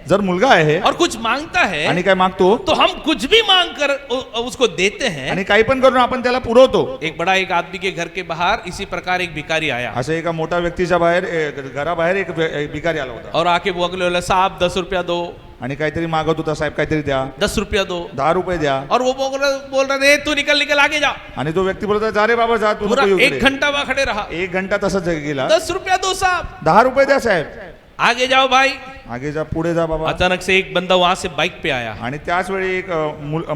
जर मुलगा आहे और कुछ मांगता है आणि काय मागतो तो हम कुछ भी मांग कर उसको देते हैं। आणि काही पण करून आपण त्याला पुरवतो। एक आदमी के घर के बाहर इसी प्रकार एक भिखारी आया असं एका मोठ्या व्यक्तीच्या बाहेर घराबाहेर एक भिकारी आला होता और आके बोले साहब 10 रुपया दो, आणि काहीतरी मागत होता, साहेब काहीतरी द्या, 10 रुपया दो, 10 रुपये द्या। और वो बोल रहे तू निकल आगे जा। आणि तो व्यक्ती बोलतो जा रे बाबा जा, तू पूरा नको येऊ 1 घंटा वहां खड़े रहा। 1 घंटा तसंच गेला। 10 रुपया दो साहब, 10 रुपये द्या साहेब, आगे जाओ भाई, आगे जा, पुढे जा बाबा। अचानक से एक बंदा वहां से बाइक पे आया आणि त्याच वेळी एक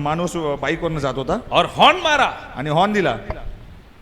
माणूस बाईक वरनं जात होता और हॉर्न मारा आणि हॉर्न दिला,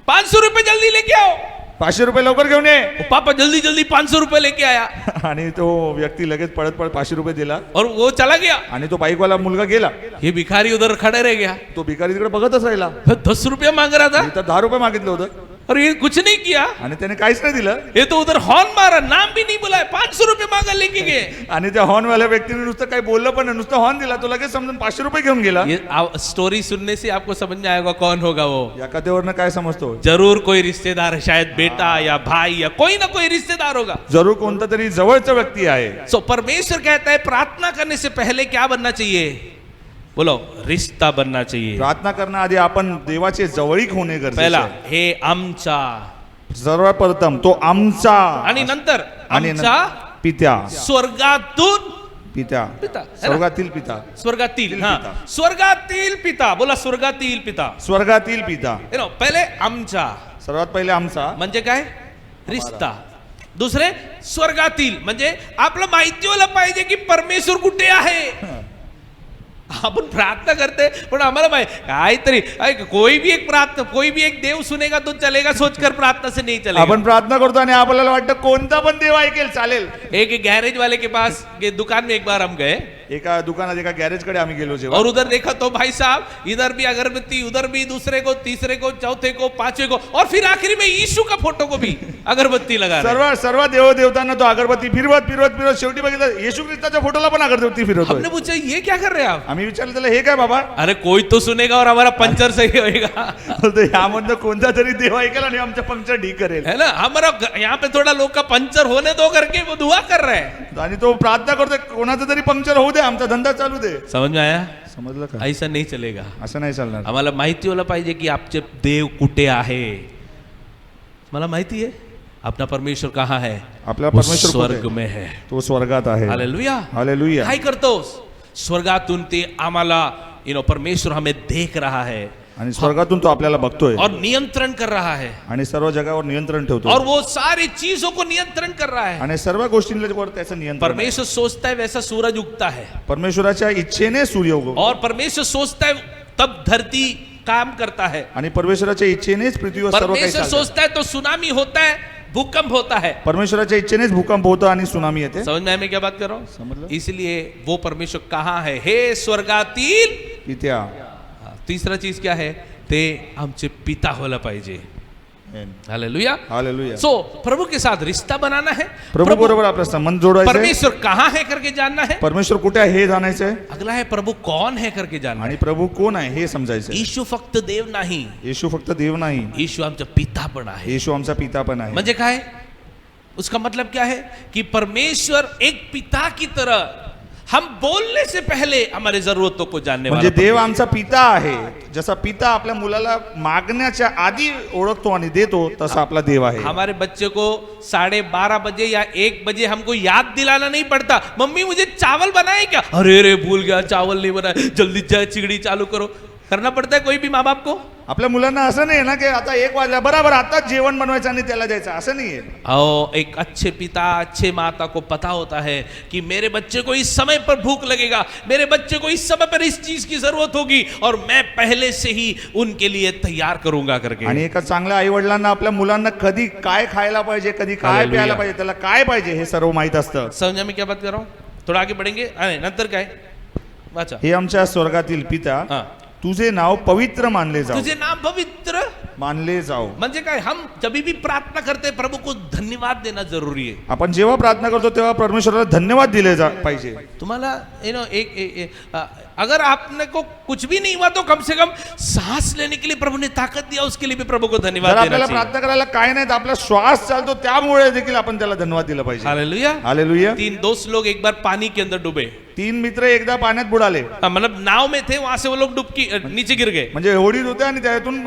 500 रुपये जल्दी लेके आओ। 500 रुपये लवकर घेऊन ये। पापा जल्दी 500 रुपये लेके आया आणि तो व्यक्ती लगेच पळत 500 रुपये दिला और वो चला गया। आणि तो बाईकवाला मुलगा गेला। ये भिखारी उधर खड़े रह गया, तो भिकारी तिकडे बघतच राहिला। 10 रुपया मांग रहा था तर 10 रुपये मागितलं होतं और ये कुछ नहीं किया आणि त्याने काहीच नाही दिलं। ये तो उधर हॉर्न मारा, नाम भी नहीं बुलाया, 500 रुपये मांगा लेके गए। आणि त्या हॉर्न वाल्या व्यक्तीने नुसतं काही बोललं पण नाही, नुसतं हॉर्न दिला, तो लगेच समजून 500 रुपये घेऊन गेला। ये स्टोरी सुनने से आपको समझ में आएगा कौन होगा वो। या कथेवरनं काय समजतो, जरूर कोई रिश्तेदार है, शायद बेटा या भाई या कोई ना कोई रिश्तेदार होगा। जरूर कोणता तरी जवळचा व्यक्ती आहे। सो परमेश्वर कहता है प्रार्थना करने से पहले क्या बनना चाहिए, बोलो रिश्ता बनना चाहिए। प्रार्थना करण्याआधी आपण देवाचे जवळीक होणे गरजेचे पहिला आहे। हे आमचा, सर्वप्रथम तो आमचा आणि नंतर आणि आमचा पित्या, स्वर्गातून पित्या, पिता, है ना? स्वर्गातील पिता, स्वर्गातील, हाँ, पिता। स्वर्गातील पिता, बोला स्वर्गातील पिता। स्वर्गातील पिता, पहिले आमचा सर्वात पहिले आमचा म्हणजे काय, रिश्ता। दुसरे स्वर्गातील म्हणजे आपलं माहिती व्हायला पाहिजे की परमेश्वर कुठे आहे। आपण प्रार्थना करते पण आम्हाला काहीतरी कोई भी एक देव सुनेगा तो चलेगा सोचकर प्रार्थना से नहीं चलेगा। आपण प्रार्थना करतो आणि आपल्याला वाटतं कोणता पण देव ऐकेल चालेल। एक गैरेज वाले के पास के दुकान में एक बार हम गए, एका दुकानात एका गॅरेज कडे आम्ही गेलो जेव्हा, और उधर देखा तो भाई साहब इधर भी अगरबत्ती, उधर भी दूसरे को, तीसरे को, चौथे को, पांचवे को, और फिर आखिरी में यीशु का फोटो को भी अगरबत्ती लगा रहे। सर्व देवदेवतांना तो अगरबत्ती फिरवत शेवटी बघितलं येशू ख्रिस्ताच्या फोटोला पण अगरबत्ती फिरवतो। हमने पूछा ये क्या कर रहे हैं आप? आम्ही विचारलं त्याला हे काय बाबा? अरे कोई तो सुनेगा और हमारा पंचर सही होएगा। बोलतो यामधनं कोणता तरी देव ऐकेल आणि आमचा पंक्चर ढी करेल, है ना। हमारा यहाँ पे थोड़ा लोग का पंचर होने दो करके वो दुआ कर रहे हैं आणि तो प्रार्थना करतोय कोणाचं तरी पंक्चर होऊ दे, आमचा धंदा चालू दे। समझ में आया? समजलं का? ऐसा नहीं चलेगा। असं नाही चालणार। आम्हाला माहिती व्हायला पाहिजे की आपचे देव कुठे आहे। मला माहिती आहे अपना परमेश्वर कहाँ है, आपला परमेश्वर स्वर्ग में है, तो स्वर्गात आहे। Hallelujah, hallelujah. काय करतोस? स्वर्गातून ते आम्हाला परमेश्वर हमें देख रहा है आणि स्वर्गातून तो आपल्याला बघतोय और नियंत्रण कर रहा है आणि सर्व जगावर नियंत्रण ठेवतो और वो सारी चीजों को नियंत्रण कर रहा है। आणि सर्व गोष्टींवर त्याचं नियंत्रण आहे। परमेश्वर सोचता है वैसा सूरज उगता है, परमेश्वराच्या इच्छेने सूर्य उगवतो, और परमेश्वर सोचता है तब धरती काम करता है, आणि परमेश्वराच्या इच्छेनेच पृथ्वीवर सर्व काही परमेश्वर चालतं। सोचता है तो सुनामी होता है, भूकंप होता है। परमेश्वराच्या इच्छेनेच भूकंप होतो आणि सुनामी येते। समझ में आया मैं क्या बात कर रहा हूँ? समझ लो। इसलिए वो परमेश्वर कहाँ है, हे स्वर्गातील पित्या। तीसरा चीज क्या है, ते आमचे पिता होला पाहिजे। Hallelujah, hallelujah. सो प्रभु के साथ रिश्ता बनाना है, प्रभु बरोबर आपला संबंध जोडायचा आहे। परमेश्वर कहाँ है करके जानना है, परमेश्वर कुठे आहे हे जाणायचं आहे, अगला है प्रभु कौन है करके जानना आणि है। प्रभु कोण आहे हे समजायचं आहे। येशू फक्त देव नाही, येशू फक्त देव नाही, येशू आमचा पिता पण आहे। येशू आमचा पिता पण आहे। म्हणजे काय, उसका मतलब क्या है कि परमेश्वर एक पिता की तरह हम बोलने से पहले हमारे जरूरतों को जानने वाला म्हणजे देव आमचा पिता आहे। जसा पिता आपल्या मुलाला मागण्याच्या आधी ओळखतो आणि देतो, तसा आपला देव आहे। हमारे बच्चे को 12:30 बजे या 1 बजे हमको याद दिलाना नहीं पड़ता, मम्मी मुझे चावल बनाए क्या, अरे भूल गया चावल नहीं बनाए, जल्दी जाए चिगड़ी चालू करो, करना पड़ता है कोई भी माँ बाप को। आपल्या मुलांना असं नाही ना की आता 1 वाजला बराबर आताच जेवण बनवायचं आणि त्याला द्यायचं, असं नाहीये। और एक अच्छे पिता, अच्छे माता को पता होता है कि मेरे बच्चे को इस समय पर भूख लगेगा, मेरे बच्चे को इस समय पर इस चीज की जरूरत होगी, और मैं पहले से ही उनके लिए तैयार करूंगा करके। आणि एका चांगल्या आई वडिलांना आपल्या मुलांना कधी काय खायला पाहिजे, कधी काय हालेलुया। प्यायला पाहिजे, त्याला काय पाहिजे हे सर्व माहित असतं। समझा मैं क्या बात कर रहा हूँ? थोड़ा आगे बढ़ेंगे, नंतर काय वाचा, हे आमच्या स्वर्गातील पिता, हाँ, तुझे नाव पवित्र मानले जाऊ, तुझे नाम पवित्र मानले जाओ. म्हणजे काय, हम जब भी प्रार्थना करते प्रभु को धन्यवाद देना जरूरी है. आपण जेव्हा प्रार्थना करतो तेव्हा परमेश्वराला धन्यवाद दिले पाहिजे. तुम्हाला अगर आपने को कुछ भी नहीं हुआ तो कम से कम सांस लेने के लिए प्रभु ने ताकत दिया, उसके लिए भी प्रभु को जर धन्यवाद देना आपल्याला चाहिए. प्रार्थना करायला काय नाही तर आपला श्वास चालतो त्यामुळे देखील आपण त्याला धन्यवाद दिला पाहिजे. हालेलुया. हालेलुया. 3 दोस्त लोग एक बार पानी के अंदर डूबे. 3 मित्र एकदा पाण्यात बुडाले. मतलब नाव में थे, वहां से वो लोग डुबकी नीचे गिर गए. म्हणजे होडीत होते आणि त्यातून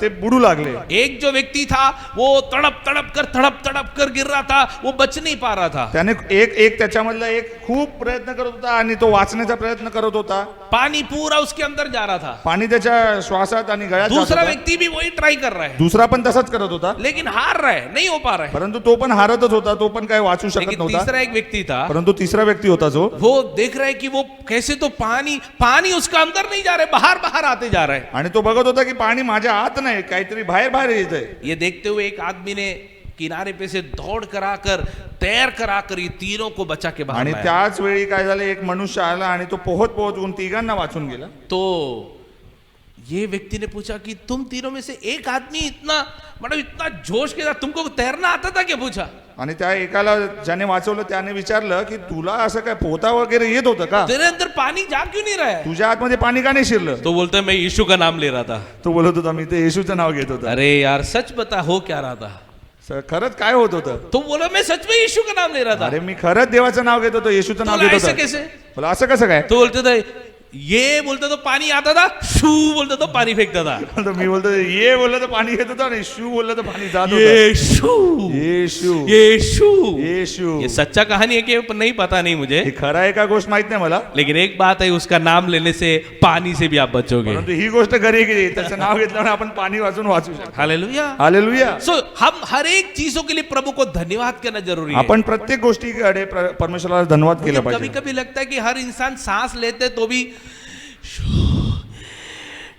ते बुडू लागले. एक जो व्यक्ति था वो तड़प तड़प कर गिर रहा था, वो बच नहीं पा रहा था. त्याने एक त्याच्यामधला एक खूप प्रयत्न करत होता आणि तो वाचण्याचा प्रयत्न करत होता. पानी पूरा उसके अंदर जा रहा था. पाणी त्याच्या श्वासात आणि गळ्यात जात दूसरा होता. व्यक्ति भी वही ट्राई कर रहा है, दुसरा पण तसाच करत होता, लेकिन हार रहा है, नहीं हो पा रहा है. परंतु तो पण हारतच होता. तो पण काय वाचू शकत लेकिन नव्हता. तीसरा एक व्यक्ति था, परंतु तिसरा व्यक्ती होता जो वो देख रहा है कि वो कैसे तो पानी उसका अंदर नहीं जा रहा है, बाहर आते जा रहा है. आणि तो बघत होता की पाणी माझ्या आत नाही, काहीतरी बाहेर येत आहे. ये देखते हुए एक आदमी ने किनारे पे से दौड़ कराकर तैर कराकर ये तीनों को बचा के बाहर आणि लाया. त्याच वेळी काय झालं, एक मनुष्य आला आणि तो पोहत तिघांना वाचून गेला. तो ये व्यक्ति ने पूछा कि तुम तीनों में से एक आदमी इतना जोश के साथ, तुमको तैरना आता था क्या, पूछा. आणि त्या एकाला ज्याने वाचवलं त्याने विचारलं की तुला असं काय पोहता वगैरे येत होतं का, तेरे अंदर पानी जा क्यों नहीं रहा है. तुझ्या आतमध्ये पाणी का नाही शिरलं. तो बोलता है मैं यीशु का नाम ले रहा था. तो बोलत होता मी ते येशूचं नाव घेत होता. अरे यार सच बता, हो क्या रहा था. खरंच काय होत होतं. तो बोला मैं सच में यीशु का नाम ले रहा था. अरे मी खरंच देवाचं नाव घेत होतो, येशूचं नाव बोला घेत ऐसे होतो. कैसे. बोला असं कसं काय. तो बोलते थे ये बोलता तो पानी आता था, शू बोलता तो पानी फेकता था. तो मी बोलतो ये बोललं तर पाणी घेत होता आणि शू बोललं तर पाणी जात होतं. यीशु येशू यीशु येशू. ये सच्चा कहानी है कि नहीं पता नहीं मुझे, हे खरं आहे का गोष्ट माहित नाही मला, लेकिन एक बात है, उसका नाम लेने से पानी से भी आप बचोगे. परंतु ही गोष्ट खरी आहे की त्याचं नाव घेतल्यावर आपण पाणी वाचून वाचू शकतो. हालेलुया. हालेलुया. सो हम हर एक चीजों के लिए प्रभु को धन्यवाद करना जरूरी है. आपण प्रत्येक गोष्टीकडे परमेश्वराला धन्यवाद केला कभी पाहिजे. कभी लगता है कि हर इंसान सांस लेते तो भी शू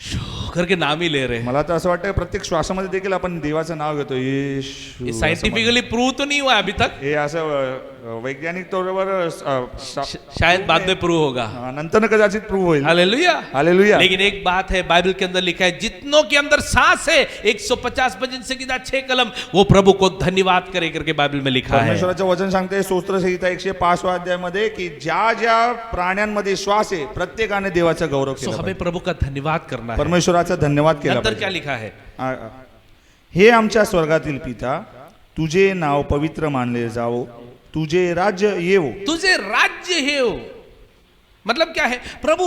शू करके नाम ही ले रहे हैं. मला तर असं वाटतं प्रत्येक श्वासामध्ये देखील आपण देवाचं नाव घेतो. येशू. ये साइंटिफिकली प्रूव तो नहीं हुआ अभी तक, हे असं वैज्ञानिक तौरवर शायद बाद में प्रूव होगा. नंतर कदाचित प्रूव्ह होईल. हालेलुया. हालेलुया. लेकिन एक बात है, बाइबल के अंदर लिखा है जितनों के अंदर सांस है 150 भजन संहिता 6 कलम, वो प्रभु को धन्यवाद करे करके बाइबल में लिखा है. परमेश्वराचं वचन सांगते स्तोत्र संहिता 105 अध्यायामध्ये की ज्या ज्या प्राण्यांमध्ये श्वास आहे प्रत्येकाने देवाचा गौरव सो केला हमें पाहिजे. प्रभु का धन्यवाद करना है. परमेश्वराचा धन्यवाद केला अंदर क्या पाहिजे. लिखा है. हे आमच्या स्वर्गातील पिता, तुझे नाव पवित्र मानले जावो, तुझे राज्य येवो. तुझे राज्य है वो. मतलब क्या है, प्रभु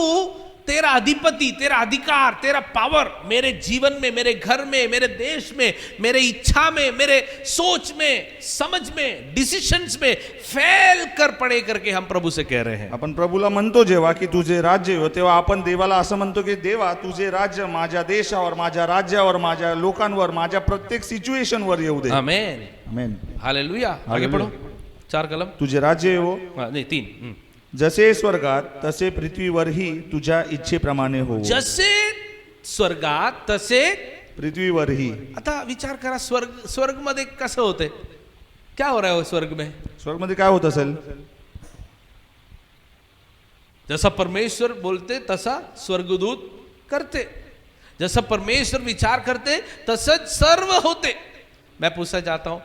तेरा अधिपति, तेरा अधिकार, तेरा पावर मेरे जीवन में, मेरे घर में, मेरे देश में, मेरे इच्छा में, मेरे सोच में, समझ में, डिसिशंस में फैल कर पड़े करके हम प्रभु से कह रहे हैं. आपण प्रभूला म्हणतो जेव्हा की तुझे राज्य येवो, तेव्हा आपण देवाला असं म्हणतो की देवा तुझे राज्य माझ्या देशावर, माझ्या राज्यावर, माझ्या लोकांवर, माझ्या प्रत्येक सिच्युएशन वर येऊ दे. आमेन. आमेन. हालेलुया. आगे हालेलुया. पढ़ो. 4 कलम. तुझे राज्य येवो, नहीं 3. जसे स्वर्गात तसे पृथ्वीवरही तुझ्या इच्छेप्रमाणे हो. जसे स्वर्गात तसे पृथ्वीवरही. आता विचार करा, स्वर्ग मध्ये कसं होते, क्या हो रहा है स्वर्ग में. स्वर्गमध्ये काय होत असेल. जसा परमेश्वर बोलते तसा स्वर्गदूत करते, जसा परमेश्वर विचार करते तसंच सर्व होते. मैं पूछना चाहता हूं,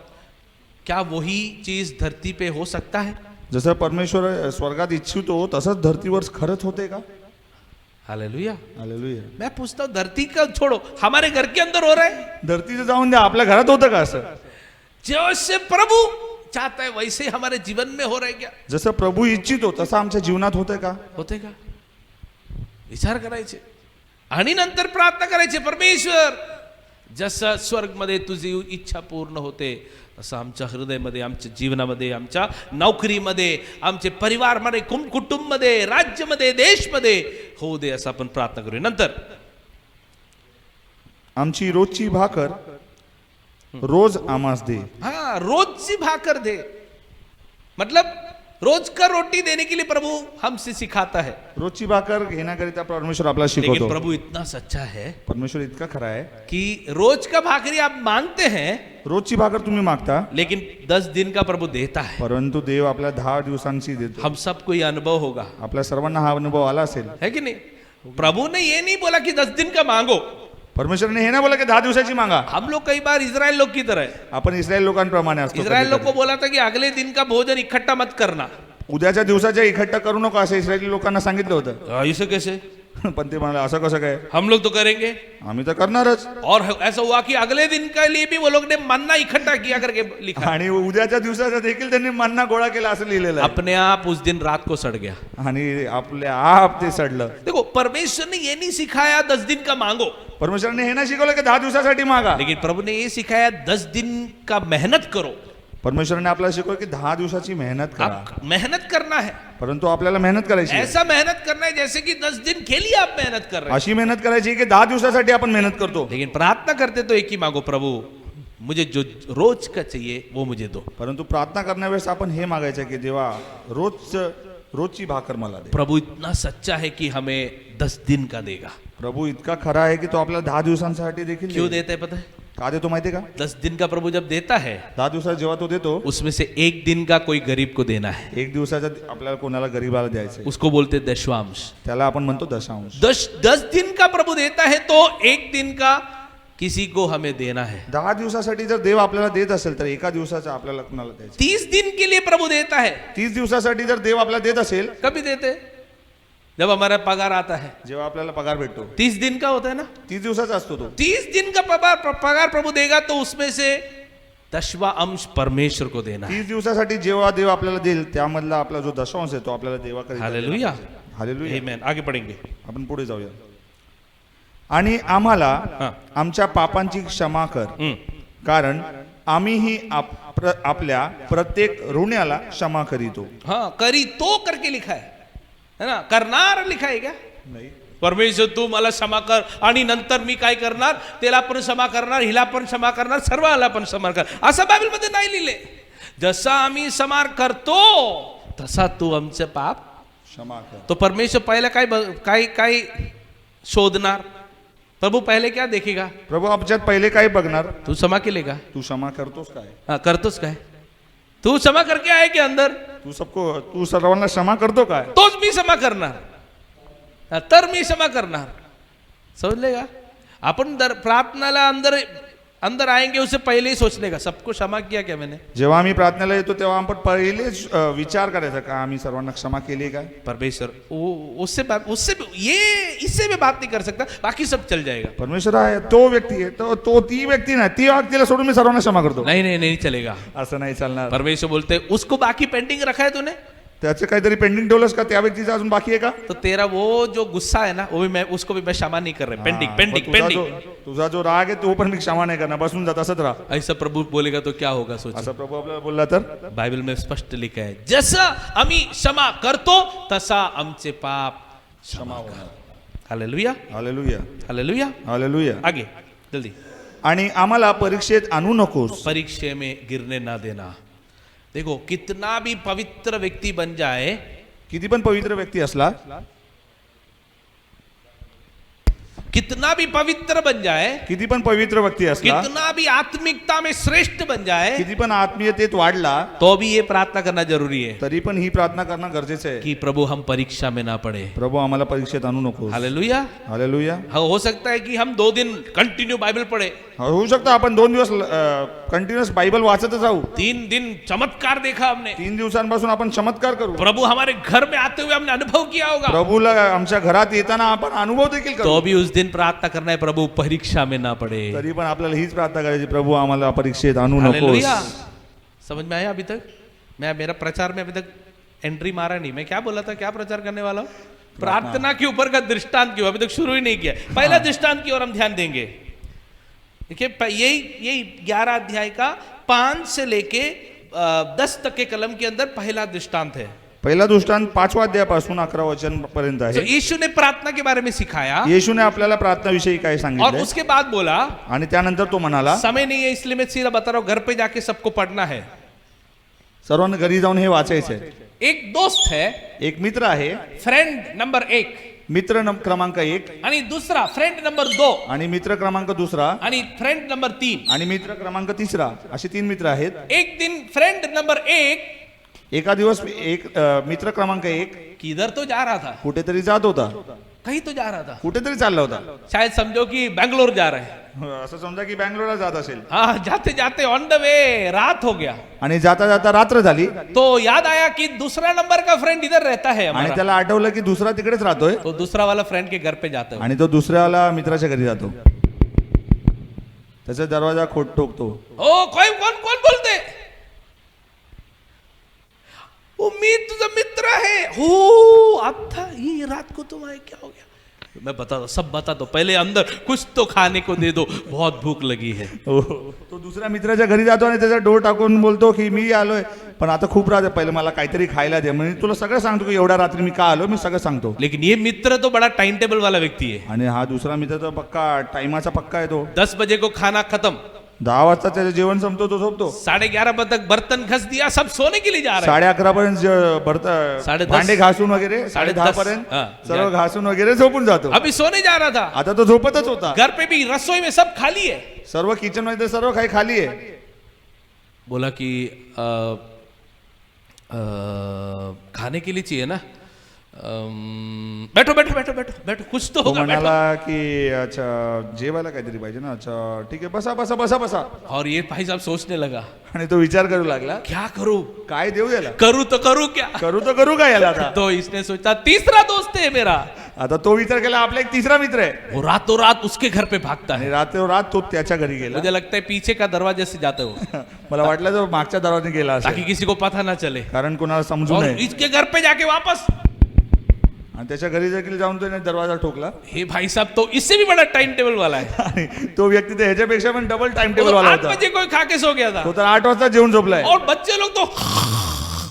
क्या वही चीज धरती पे हो सकता है. जसं परमेश्वर स्वर्गात इच्छितो तसंच धरतीवर खरंच होते का. हालेलुया. हालेलुया. मैं पूछता हूं, धरती का छोड़ो, हमारे घर के अंदर हो रहा है. धरतीचं जाऊन द्या, आपल्या घरात होतं का असं. जैसे प्रभु चाहता है वैसे ही हमारे जीवन में हो रहा है क्या. जसं प्रभू इच्छितो तसं आमच्या जीवनात होतंय का. होते का. विचार करायचे आणि नंतर प्रार्थना करायचे, परमेश्वर जसं स्वर्गमध्ये तुझी इच्छा पूर्ण होते तसं आमच्या हृदयामध्ये, आमच्या जीवनामध्ये, आमच्या नोकरीमध्ये, आमचे परिवारमध्ये, कुटुंबमध्ये, राज्यामध्ये, देशमध्ये होऊ दे असं आपण प्रार्थना करूया. नंतर आमची रोजची भाकर रोज आम्हास दे. हाँ, रोजची भाकर दे. मतलब रोज का रोटी देने के लिए प्रभु हमसे सिखाता है. रोजची भाकर घेण्याकरिता परमेश्वर आपल्याला लेकिन शिकवतो. प्रभु इतना सच्चा है परमेश्वर इतका खरा आहे कि रोज का भाकरी आप मांगते हैं, रोजची भाकर तुम्ही मागता, लेकिन 10 दिन का प्रभु देता है. परंतु देव आपल्या 10 दिवसांची देतो. हम सबको ये अनुभव होगा, आपल्या सर्वांना हा अनुभव आला असेल. है कि नहीं. प्रभु ने ये नहीं बोला कि 10 दिन का मांगो, परमेश्वर ने हे ना बोला की 10 दिवसाची मागा. हम लोग कई बार इजराइल लोग की तरह है. आपण इस्रायल लोकांप्रमाणे असतो. इजराइल लोग कधी-कधी. को बोला था कि अगले दिन का भोजन इकट्ठा मत करना. उद्याच्या दिवसाच्या इकट्ठा करू नका असं इस्रायली लोकांना सांगितलं होतं. ऐसे कैसे? पण ते म्हणाले असं कसं काय, हम लोग तो करेंगे. आम्ही तर करणारच. और ऐसा हुआ कि अगले दिन के लिए भी वो लोग ने मन्ना इकट्ठा किया करके लिखा. आणि उद्याच्या दिवसाचा देखील त्यांनी मन्ना गोळा केला असं लिहिलेलं आहे. अपने आप उस दिन रात को सड़ गया. आणि आपल्या आप ते सडलं. देखो परमेश्वर ने ये नहीं सिखाया 10 दिन का मांगो, परमेश्वराने हे नाही शिकवलं की 10 दिवसासाठी मागा. लेकिन प्रभु ने ये सिखाया 10 दिन का मेहनत करो. परमेश्वराने आपल्याला शिकवलं की 10 दिवसाची मेहनत करा. आप मेहनत करना है. परंतु आपल्याला मेहनत करायची आहे. ऐसा मेहनत करना है जैसे कि 10 दिन के लिए आप मेहनत कर रहे हैं. अशी मेहनत करायची की 10 दिवसासाठी आपण मेहनत करतो. लेकिन प्रार्थना करते तो एक ही मांगो, प्रभु मुझे जो रोज का चाहिए वो मुझे दो. परंतु प्रार्थना करण्यावेळेस आपण हे मागायचं की देवा रोजची भाकर मला दे. प्रभु इतना सच्चा है कि हमें 10 दिन का देगा. प्रभू इतका खरा आहे की तो आपल्याला 10 दिवसांसाठी देखील क्यों देईल. देता है पता है? का देतो माहिती का? 10 दिन का प्रभु जब देता है 10 दिवसात जेव्हा तो देतो, उसमें से एक दिन का कोई गरीब को देना है. एक दिवसाचा आपल्याला कोणाला गरीबाला द्यायचं आहे. उसको बोलते दशवांश. त्याला आपण म्हणतो दशांश. 10 दिन का प्रभु देता है तो एक दिन का किसी को हमें देना है. 10 दिवसासाठी जर देव आपल्याला देत असेल तर एका दिवसाचा आपल्याला कोणाला द्यायचं. 30 दिन के लिए प्रभु देता है. 30 दिवसासाठी जर देव आपल्याला देत असेल, कभी देते जब हमारा पगार आता है. जेव्हा आपल्याला पगार भेटतो 30 दिन का होता है ना. 30 दिवसाचा असतो तो. 30 दिन का पगार प्रभु देगा तो उसमें से 10वां अंश परमेश्वर को देना है. 30 दिवसासाठी जेव्हा देव आपल्याला देईल त्यामधला आपला जो दशांश आहे तो आपल्याला देवाकडे. हालेलुया. हालेलुया. आमेन. आगे पढ़ेंगे. आपण पुढे जाऊया. आणि आम्हाला हां. आमच्या पापांची क्षमा कर, कारण आम्हीही आपल्या प्रत्येक ऋण्याला क्षमा करीतो. हाँ, करी तो करके लिखा है ना. करणार लिखा आहे क्या? नाही. परमेश्वर तू मला क्षमा कर आणि नंतर मी काय करणार, त्याला पण क्षमा करणार, हिला पण क्षमा करणार, सर्वाला पण क्षमा कर, असं बायबल मध्ये नाही लिहिले. जसा आम्ही क्षमा करतो तसा तू आमचे पाप क्षमा कर. तो परमेश्वर पहले काय शोधणार. प्रभु पहले क्या देखेगा? प्रभू आमच्यात पहिले काय बघणार? तू क्षमा केले का? तू क्षमा करतोस काय? हाँ, करतोस काय? तू क्षमा करके आहे की अंदर? तू सर्वांना क्षमा करतो काय? तोच मी क्षमा करणार. तर मी क्षमा करणार. समजले का? आपण प्रार्थनाला अंदर आएंगे उससे पहले ही सोचने का सबको क्षमा किया क्या मैंने. जेव्हा आम्ही प्रार्थनेला येतो तेव्हा आपण पहिलेच विचार करायचा का आम्ही सर्वांना क्षमा केली काय? परमेश्वर इससे भी बात नहीं कर सकता, बाकी सब चल जाएगा. परमेश्वर आहे तो व्यक्ती आहे, तो ती व्यक्ती नाही, ती व्यक्तीला सोडून मी सर्वांना क्षमा करतो. नहीं चलेगा. असं नाही चालणार. परमेश्वर बोलते उसको बाकी पेंडिंग रखा है तूने, त्याचे काहीतरी पेंडिंग ठेवलंस का? त्या व्यक्तीचा अजून बाकी आहे का? तो तेरा वो जो गुस्सा है ना वो भी उसको भी मैं क्षमा नहीं कर रहा. पेंडिंग. तुझा जो राग आहे तो पण मी क्षमा नाही करणार. बसून जात असत राहा. ऐसा प्रभु बोलेगा तो क्या होगा सोचो. असं प्रभू आपल्याला बोलला तर बायबल में स्पष्ट लिखा है जसं आम्ही क्षमा करतो तसा आमचे पाप क्षमा होणार. हालेलुया. हालेलुया. हालेलुया. हालेलुया. आगे जल्दी. आणि आम्हाला परीक्षेत आणू नकोस. परीक्षे में गिरने ना देना. देखो कितना भी पवित्र व्यक्ति बन जाए, किती पण पवित्र व्यक्ती असला, कितना भी पवित्र बन जाए, किती पण पवित्र व्यक्ती असला, कितना भी आत्मिकता में श्रेष्ठ बन जाए, किती पण आत्मीयतेत वाढला, तो भी ये प्रार्थना करना जरूरी है तरी पण ही प्रार्थना करणं गरजेचं आहे कि प्रभु हम परीक्षा में ना पड़े. प्रभू आम्हाला परीक्षेत आणू नको. हालेलुया. हालेलुया. हो सकता है कि हम 2 दिन कंटिन्यू बाइबल पढ़े, होऊ शकतं आपण 2 दिवस कंटिन्युअस बायबल वाचतच राहू. 3 दिन चमत्कार देखा हमने. 3 दिवसांपासून आपण चमत्कार करू. प्रभु हमारे घर में आते हुए हमने अनुभव किया होगा. प्रभूला आमच्या घरात येताना आपण अनुभव देखील तो करू. भी उस दिन प्रार्थना करना है प्रभु परीक्षा में ना पड़े. तरी पण आपल्याला हीच प्रार्थना करायची, प्रभू आम्हाला परीक्षेत आणू नकोस. हालेलुया. समझ में आया अभी तक? मेरा प्रचार में अभी तक एंट्री मारा नहीं. मैं क्या बोला था, क्या प्रचार करने वाला हूँ? प्रार्थना के ऊपर का दृष्टांत क्यों अभी तक शुरू ही नहीं किया. पहला दृष्टांत की ओर हम ध्यान देंगे. देखिए यही 11 अध्याय का 5 से लेके 10 तक के कलम के अंदर पहला दृष्टांत है. पहिला दृष्टांत 5व्या अध्यायापासून 11 वचन पर्यंत तो आहे. यीशु ने प्रार्थना के बारे में सिखाया येशूने आपल्याला प्रार्थना विषयी काय और सांगितलं उसके बाद बोला, आणि त्यानंतर तो म्हणाला, समय नहीं है इसलिए मैं सीधा बता रहा हूं, घर पे जाके सबको पढ़ना है. सर्वांना घरी जाऊन हे वाचायचंय. एक दोस्त है, एक मित्र आहे, फ्रेंड नंबर 1, मित्र क्रमांक 1, आणि दुसरा फ्रेंड नंबर 2, आणि मित्र क्रमांक 2 आणि फ्रेंड नंबर 3. आणि मित्र क्रमांक 3 असे 3 मित्र आहेत. एक दिन फ्रेंड नंबर 1 एका दिवस एक मित्र क्रमांक 1 किधर तो जा रहा था, कुठेतरी जात होता. कहीं तो जा रहा था, कुठेतरी चालला होता. शायद समझो कि बैंगलोर जा रहा है. असं समजा की बँगलोरला जात असेल हाँ, जाते जाते ऑन द वे रात हो गया. आणि जाता जाता रात्र झाली तो याद आया कि दूसरा नंबर का फ्रेंड इधर रहता है आणि हमारा. त्याला आठवलं की दुसरा तिकडेच राहतोय तो दूसरा वाला फ्रेंड के घर पे जाता है. आणि तो दुसऱ्याला मित्राच्या घरी जातो. त्याचा दरवाजा ठोकतो. ओ कोण कोण कोण बोलते? ओ मी तुझा मित्र आहे. हो आता ये रात को तुम्हारे क्या हो गया? मैं बता दो, सब बता दो. पहले अंदर कुछ तो खाने को दे दो, बहुत भूख लगी है. तो दुसऱ्या मित्राच्या घरी जातो आणि त्याचा डोर टाकून बोलतो की मी आलोय पण आता खूप रात आहे, पहिले मला काहीतरी खायला दे. म्हणजे तुला सगळं सांगतो की एवढ्या रात्री मी का आलो, मी सगळं सांगतो. लेकिन ये मित्र तो बड़ा टाइम टेबल वाला व्यक्ति है. आणि हा दुसरा मित्र तर पक्का टाइमाचा पक्का आहे. तो 10 बजे को खाना खत्म, 10 वाजता त्याचं जेवण संपतो, तो झोपतो. 11:30 बजे तक बर्तन घस दिया, सब सोने के लिए जा रहे हैं. 11:30 पर्यंत 10:30 भांडे घासून वगैरे 10:30 पर्यंत हा, सर्व घासून वगैरे झोपून जातो. अभी सोने जा रहा था. आता तो झोपतच होता. घर पे भी रसोई में सब खाली है. सर्व किचन मध्ये सर्व काही खाली आहे. बोला कि खाने के लिए चाहिए ना. बैठो बैठो बैठो बैठो बैठो, कुछ तो तो होगा. बैठो. म्हणाला की अच्छा जेवायला काहीतरी पाहिजे ना. अच्छा ठीक आहे, बसा बसा बसा बसा. और ये भाई साहब सोचने लगा, आणि तो विचार करू लागला क्या करूं, काय देऊ याला, करूं तो करूं क्या. करू तर करू काय याला आता. तो इसने सोचा तीसरा दोस्त है मेरा, आता तो विचार केला आपला एक तिसरा मित्र आहे वो रातों रात उसके घर पे भागता आणि है. रात तो त्याच्या घरी गेला. मुझे लगता है पीछे का दरवाजे से जाते हो, मला वाटलं तो मागच्या दरवाजाने गेला ताकि असेल, किसी को पता ना चले. कारण कोणाला समजू और नये. इसके घर पे जाके वापस, आणि त्याच्या घरी देखील जाऊन त्याने दरवाजा ठोकला. हे भाई साहब तो इससे भी बड़ा टाइम टेबल वाला है. आणि तो व्यक्ती तर ह्याच्यापेक्षा पण डबल टाइम टेबल वो वाला 8 होता. बजे कोई खा के सो गया था. तो तर 8 वाजता जेवून झोपलाय. और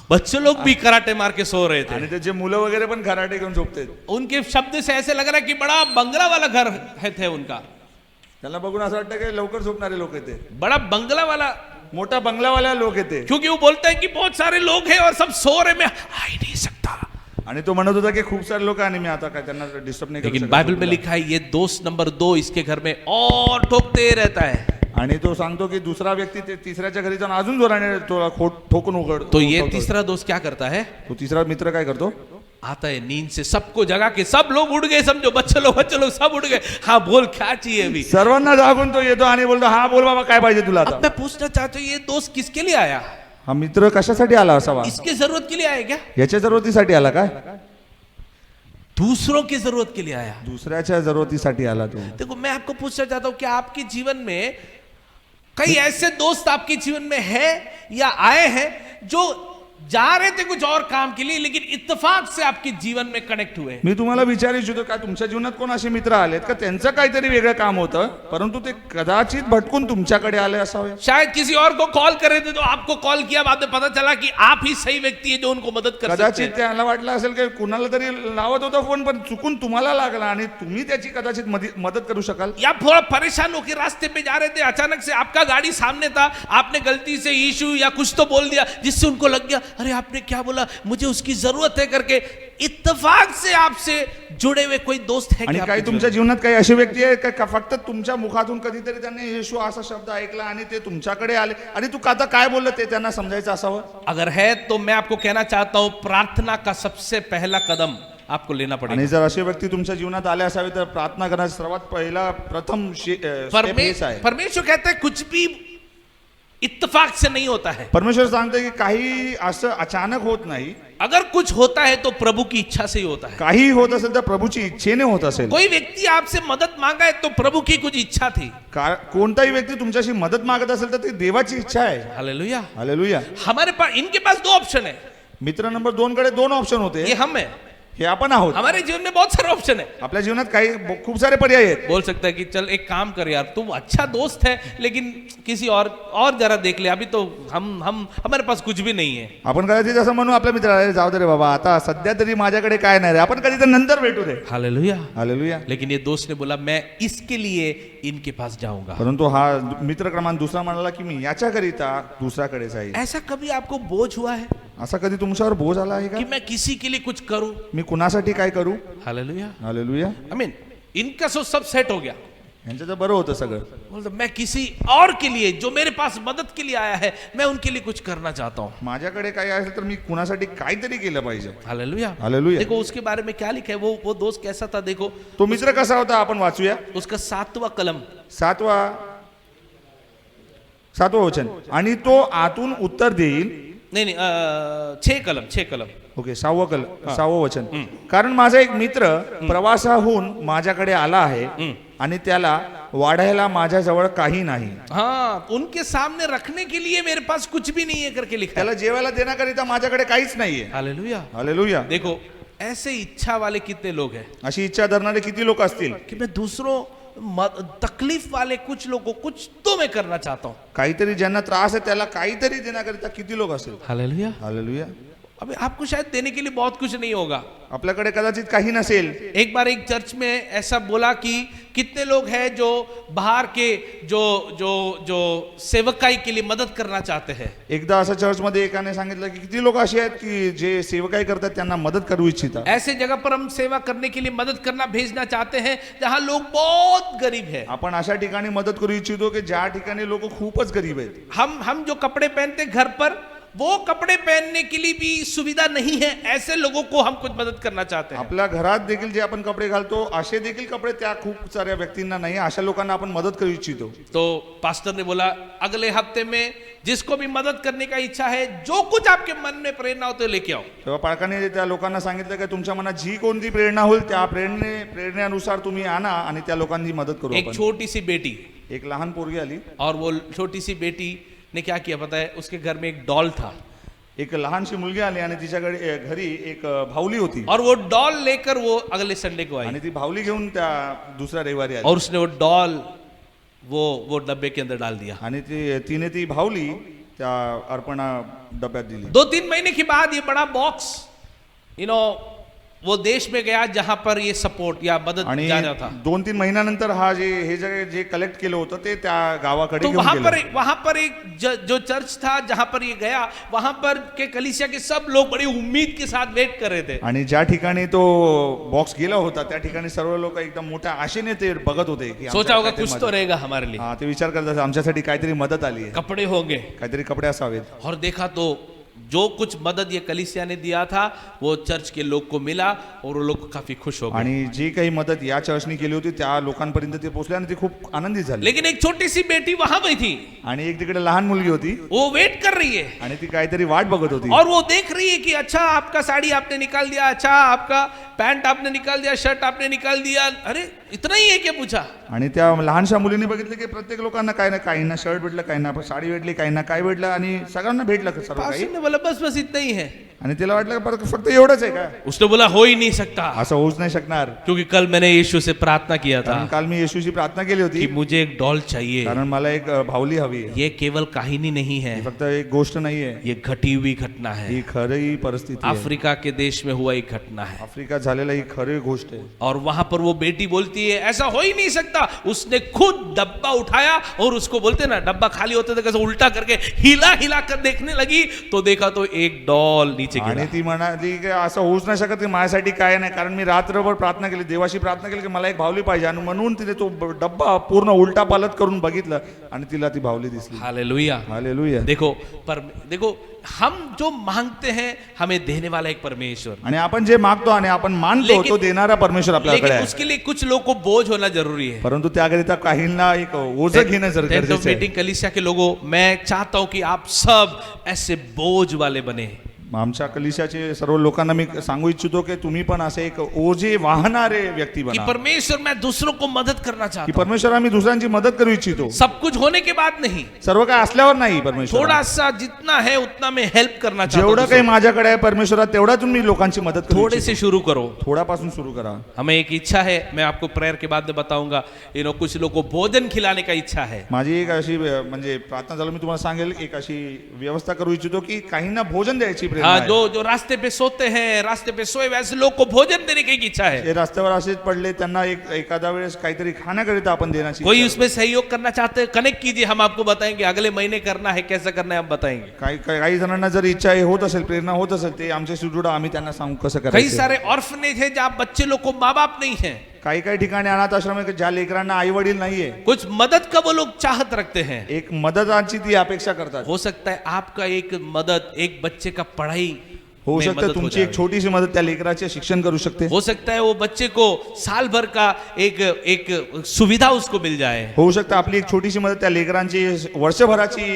बच्चे लोग भी कराटे मार के सो रहे थे. आणि त्याचे मुलं वगैरे पण खराटे घेऊन झोपते. उनके शब्द से ऐसे लग रहा है कि बड़ा बंगला वाला घर है थे उनका. त्यांना बघून असं वाटतं की लवकर झोपणारे लोक येते, बड़ा बंगला वाला, मोठा बंगलावाला लोक येते. क्योंकि वो बोलते हैं कि बहुत सारे लोग हैं और सब सो रहे, मैं आ ही नहीं सकता. आणि तो म्हणत होता की खूप सारे लोक आणि मी आता काय त्यांना डिस्टर्ब नाही करू लेकिन शकत. बाइबल में लिखा है ये दोस्त नंबर 2 इसके घर में और ठोकते रहता है. आणि तो सांगतो की दुसरा व्यक्ती ते तिसऱ्याच्या घरी जाऊन अजून जोराने तो ठोकून उघडतो. तो ये तीसरा दोस्त क्या करता है, तो तिसरा मित्र काय करतो, आता है नींद से सबको जगा के, सब लोग उड़ गए, समझो बच्चे लोग सब उड़ गए. हाँ बोल क्या चाहिए अभी. सर्वांना जागून तो येतो आणि बोलतो हा बोल बाबा काय पाहिजे तुला अब आता. मैं पूछना चाहता हूँ ये दोस्त किसके लिए आया, हा मित्र कशासाठी आला असावा, इसके जरूरत के लिए आया क्या, याच्या जरूरतीसाठी आला काय, दूसरों की जरूरत के लिए आया. दुसऱ्याच्या जरूरतीसाठी आला तो. देखो मैं आपको पूछना चाहता हूं कि आपके जीवन में कई ऐसे दोस्त आपके जीवन में है या आए हैं जो जा रहे थे कुछ और काम के लिए, लेकिन इत्तेफाक से आपके जीवन में कनेक्ट हुए. मी तुम्हाला विचारू इच्छितो का तुमच्या जीवनात कोण असे मित्र आलेत का त्यांचं काहीतरी वेगळं काम होतं परंतु ते कदाचित भटकून तुमच्याकडे आले असावे. शायद किसी और को कॉल कर रहे थे तो आपको कॉल किया, बाद में पता चला कि आप ही सही व्यक्ति है जो उनको मदद कर सकते कदाचित हैं. त्याला वाटलं असेल की कुणाला तरी लावत होता फोन पण चुकून तुम्हाला लागला आणि तुम्ही त्याची कदाचित मदत करू शकाल. या थोड़ा परेशान होकर रास्ते पे जा रहे थे, अचानक से आपका गाड़ी सामने था, आपने गलती से यीशु या कुछ तो बोल दिया जिससे उनको लग गया अरे आपने क्या बोला, मुझे उसकी जरूरत है करके इत्तेफाक से आपसे जुड़े हुए कोई दोस्त है आणि क्या काही आपके तुमच्या जीवन जीवनात काही अशी व्यक्ती आहे का फक्त तुमच्या मुखातून कधीतरी त्यांनी येशू असा शब्द ऐकला आणि ते तुमच्याकडे आले आणि तू आता काय बोललं ते त्यांना समजायचं असावं. में? अगर है तो मैं आपको कहना चाहता हूं प्रार्थना का सबसे पहला कदम आपको लेना पड़ेगा. आणि जर असे व्यक्ती तुमच्या जीवनात आले असावे तर प्रार्थना करण्याचा सर्वात पहिला प्रथम step हेच आहे. परमेश्वर कहता है कुछ भी इत्तेफाक से नहीं होता है. परमेश्वर सांगते की काही असं अचानक होत नाही, अगर कुछ होता है तो प्रभु की इच्छा से ही होता है. काही होत असेल तर प्रभूची इच्छेने होत असेल. कोई व्यक्ति आपसे मदद मांगा है तो प्रभु की कुछ इच्छा थी. कोणताही व्यक्ती तुमच्याशी मदत मागत असेल तर ती देवाची इच्छा आहे. हालेलुया. हालेलुया. हमारे पास इनके पास 2 ऑप्शन है. मित्र नंबर 2 कडे 2 ऑप्शन होते. ये हम है. हे आपण आहोत. हमारे जीवन में बहुत सारे ऑप्शन है. आपल्या जीवनात काही खूप सारे पर्याय आहेत. बोल सकता है कि चल एक काम कर यार, तू अच्छा दोस्त है लेकिन किसी और जरा देख ले, अभी तो हम हमारे पास कुछ भी नहीं है. आपण कदाचित असं म्हणू आपल्या मित्राला जाऊ दे रे बाबा आता सध्या तरी माझ्याकडे काय नाही रे, आपण कधी तर नंतर भेटू रे. हालेलुया. हालेलुया. लेकिन ये दोस्त ने बोला मैं इसके लिए इनके पास जाऊंगा. परंतु हा मित्र क्रमांक दुसरा म्हणाला की मी याच्याकरिता दुसऱ्याकडे जाईल. ऐसा कभी आपको बोझ हुआ है असा कधी तुमच्यावर बोझ आला आहे का कि मैं किसी के लिए कुछ करूं? मी कुणासाठी काय करू. हालेलुया. हालेलुया. आई मीन इनका सब सेट हो गया. यांचं तर बरं होतं सगळं. बोलता मैं किसी और के लिए जो मेरे पास मदद के लिए आया है मैं उनके लिए कुछ करना चाहता हूँ. माझ्याकडे काही असेल तर मी कुणासाठी काहीतरी केलं पाहिजे. हालेलुया. हालेलुया. देखो उसके बारे में क्या लिखा है, वो दोस्त कैसा था देखो. तो मित्र कसा होता आपण वाचूया. उसका 7वां कलम, सातवा वचन. आणि तो आतून उत्तर देईल. नहीं 6 कलम. ओके, सहावं वचन. कारण माझा एक मित्र प्रवासाहून माझ्याकडे आला आहे आणि त्याला वाढायला माझ्याजवळ काही नाही. हाँ, उनके सामने रखने के लिए मेरे पास कुछ भी नहीं है करके लिखा है. त्याला जेवायला देण्याकरिता माझ्याकडे काहीच नाहीये. हालेलुया. हालेलुया. देखो ऐसे इच्छा वाले कितने लोग हैं अशी इच्छा धरणारे किती लोक असतील कि मैं दूसरों तकलीफ वाले कुछ लोगों को कुछ तो मैं करना चाहता हूँ. काहीतरी ज्यांना त्रास आहे त्याला काहीतरी देण्याकरिता किती लोक असतील. हालेलुया. हालेलुया. अभी आपको शायद देने के लिए बहुत कुछ नहीं होगा. आपल्याकडे कदाचित काही नसेल. एक बार एक चर्च में ऐसा बोला कि कितने लोग हैं जो बाहर के जो जो जो सेवकाई के लिए मदद करना चाहते हैं. एकदा असं चर्चमध्ये एकाने सांगितलं की किती लोक असे आहेत की जे सेवकाई करतात त्यांना मदत करू इच्छितात. ऐसे जगह पर हम सेवा करने के लिए मदद करना भेजना चाहते हैं जहां लोग बहुत गरीब हैं. आपण अशा ठिकाणी मदत करू इच्छितो की ज्या ठिकाणी लोक खूपच गरीब आहेत. हम जो कपड़े पहनते घर पर वो कपड़े पहनने के लिए भी सुविधा नहीं है, ऐसे लोगों को हम कुछ मदद करना चाहते हैं. आपल्या घरात देखील जे आपण कपडे घालतो असे देखील कपडे त्या खूप साऱ्या व्यक्तींना नाही, अशा लोकांना आपण मदत करू इच्छितो. तो पास्टर ने बोला अगले हफ्ते में जिसको भी मदद करने का इच्छा है जो कुछ आपके मन में प्रेरणा हो तो लेके आओ. तेव्हा पालकांनी त्या लोकांना सांगितलं की तुमच्या मनात जी कोणती प्रेरणा होईल त्या प्रेरणेनुसार तुम्ही आणा आणि त्या लोकांनी मदत करू. एक छोटी सी बेटी, एक लहान पोरगी आली और वो छोटी सी बेटी ने क्या किया पता है, उसके घर में एक डॉल था. एक लहानशी मुलगी आली आणि तिच्याकडे घरी एक भावली होती और वो डॉल लेकर वो अगले संडे को आई आणि ती भावली घेऊन त्या दुसऱ्या रविवारी आली और उसने वो डॉल वो डब्बे के अंदर डाल दिया. आणि तिने ती भावली त्या अर्पणा डब्यात दिली. 2-3 महीने के बाद ये बड़ा बॉक्स वो देश में गया जहां पर ये सपोर्ट या मदद आणि जा रहा था. 2-3 महिन्यानंतर हा जे कलेक्ट केलं होतं ते त्या गावाकडे तो घेऊन गेले. वहां पर एक जो चर्च था जहां पर ये गया वहां पर के कलीसिया के सब लोग बड़ी उम्मीद के साथ वेट कर रहे थे. आणि ज्या ठिकाणी तो बॉक्स गेला होता त्या ठिकाणी सर्व लोक एकदम मोठ्या आशेने ते बघत होते की सोचा होगा काहीतरी कुछ तो रहेगा हमारे लिए, हा, ते विचार करत होते, आमच्यासाठी काहीतरी मदत आली आहे, कपड़े होंगे. काहीतरी कपडे असावेत. और देखा तो जो कुछ मदद ये कलीसिया ने दिया था वो चर्च के लोग को मिला और वो लोग काफी खुश हो गए. आणि जी काही मदत या चर्चनी केली होती त्या लोकांपर्यंत ते पोहोचले आणि ते खूप आनंदित झाले. लेकिन एक छोटी सी बेटी वहां पे थी, आणि एक तिकडे लहान मुलगी होती वो वेट कर रही है आणि ती काहीतरी वाट बघत होती. और वो देख रही है कि अच्छा आपका साड़ी आपने निकाल दिया, अच्छा आपका पैंट आपने निकाल दिया, शर्ट आपने निकाल दिया, अरे इतना ही है क्या पूछा. आणि त्या लहानशा मुलीने बघितलं की प्रत्येक लोकांना काय ना काहींना शर्ट भेटलं, काहींना साडी भेटली, काहींना काय भेटलं आणि सगळ्यांना भेटलं सर्व काही. पास्टर ने बोला बस इतना ही है. आणि तिला वाटलं फक्त एवढंच आहे का. उसने बोला हो ही नहीं सकता, असं होऊच नाही शकणार. क्योंकि कल मैंने यीशु से प्रार्थना किया था कारण काल मी येशूची प्रार्थना केली होती कि मुझे एक डॉल चाहिए. कारण मला एक भावली हवी आहे. ये केवल कहानी नहीं है, ही फक्त एक गोष्ट नाहीये, ये घटी हुई घटना है. ही खरी परिस्थिती आहे. अफ्रीका के देश में हुआ एक घटना है. आफ्रिका झालेला ही खरी गोष्ट आहे. और वहां पर वो बेटी बोलती है ऐसा हो ही नहीं सकता. उसने खुद डब्बा उठाया और उसको बोलते ना डब्बा खाली होते थे कैसे उल्टा करके हिला कर देखने लगी तो देखा तो एक डॉल नीचे गिरा. आणि ती म्हणाली की असं होऊच नाही शकत की माझ्यासाठी काय नाही, कारण मी रात्रभर प्रार्थना केली, देवाशी प्रार्थना केली की मला एक भावली पाहिजे. आणि म्हणून तिने तो डब्बा पूर्ण उलटा पालट करून बघितलं आणि तिला ती भावली दिसली. हालेलुया. हालेलुया. देखो हम जो मांगते हैं हमें देने वाला एक परमेश्वर. आणि आपण जे मागतो आणि आपण मानतो तो देणारा परमेश्वर आपल्याकडे लेकिन आहे. उसके लिए कुछ लोगों को बोझ होना जरूरी है. परंतु त्याकरिता काहींना एक ओझं घेणं गरजेचं आहे. मीटिंग कलीसिया के लोगों, मैं चाहता हूं कि आप सब ऐसे बोझ वाले बने. आमच्या कलिशाचे सर्व लोकांना मी सांगू इच्छितो की तुम्ही पण असे एक ओझे वाहणारे व्यक्ती कि बना. परमेश्वर मैं दूसरों को मदद करना की चाहता हूं. परमेश्वर आम्ही दुसऱ्यांची मदत करू इच्छितो. सब कुछ होने के बाद नहीं, सर्व काय असल्यावर नाही. परमेश्वर थोड़ा सा जितना है उतना मैं हेल्प करना चाहता जेवढं हूं. काही माझ्याकडे आहे परमेश्वरा तेवढा तुम्ही लोकांची मदत करू थोड़े इच्छितो. से शुरू करो. थोड्यापासून सुरू करा. हमें एक इच्छा है, मैं आपको प्रेयर के बाद में बताऊंगा. कुछ लोगों को भोजन खिलाने का इच्छा है. माझी एक अशी म्हणजे प्रार्थना झाली, मी तुम्हाला सांगेल एक अशी व्यवस्था करू इच्छितो की काहींना भोजन द्यायची प्रेरणा हाँ, आहे. जो रास्ते पे सोते हैं, रास्ते पे सोए वैसे लोग को भोजन देने की एक इच्छा है. जे रस्त्यावर असेच पडले त्यांना एखादा वेळेस काहीतरी खाण्याकरिता आपण देण्याची कोई इच्छा उसमें सहयोग करना चाहते हैं, कनेक्ट कीजिए, हम आपको बताएंगे अगले महीने करना है, कैसा करना है हम बताएंगे. काही जणांना जर इच्छा होत असेल, प्रेरणा होत असेल, ते आमच्याशी जुडा, आम्ही त्यांना सांगू कसं कई करायचं. सारे ऑर्फनेज है जहाँ बच्चे लोग को माँ बाप नहीं है. काही काही ठिकाणी अनाथ आश्रम आहे की ज्या लेकरांना आई वडील नाहीये, कुछ मदद का वो लोग चाहत रखते हैं। एक मदताची ती अपेक्षा करतात. हो सकता है आपका एक मदद एक बच्चे का पढ़ाई होऊ में शकतं मदद हो तुमची एक जाए। छोटीशी मदत त्या लेकराचे शिक्षण करू शकते. हो सकता है वो बच्चे को साल भर का एक सुविधा उसको मिल जाए। होऊ शकतं आपली एक छोटीशी मदत त्या लेकरांची वर्षभराची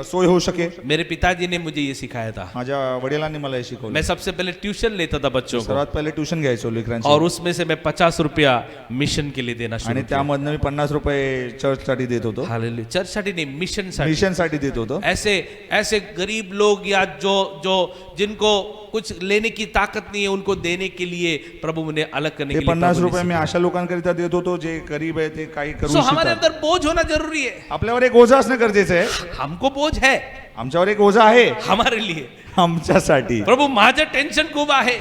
सोय होऊ शके. मेरे पिताजी ने मुझे ये सिखाया था। माझ्या वडिलांनी मला हे शिकवलं. मैं सबसे पहले ट्यूशन लेता था बच्चों को, सर्वात पहिले ट्युशन घ्यायचो लेकरांची और उसमें से मैं 50 रुपया मिशन के लिए देना शुरू आणि किया। त्यामधनं मी 50 रुपये चर्चसाठी देत होतो, हालेलुया। चर्च साठी नहीं, मिशन साठी। मिशन साठी देत होतो. ऐसे ऐसे गरीब लोग या जो जो जिनको कुछ लेने की ताकत नहीं है, उनको देने के लिए प्रभु ने अलग करने ते के लिए 50 प्रभु ने रुपये मी अशा लोकांकरिता देत होतो जे गरीब आहे ते काही करू सो हमारे शकतात. अंदर बोझ होना जरूरी है। आपल्यावर एक ओझा असणं गरजेचं आहे. हमको बोझ है आमच्यावर एक ओझा आहे हमारे लिए। आमच्यासाठी. प्रभू माझं टेन्शन खूप आहे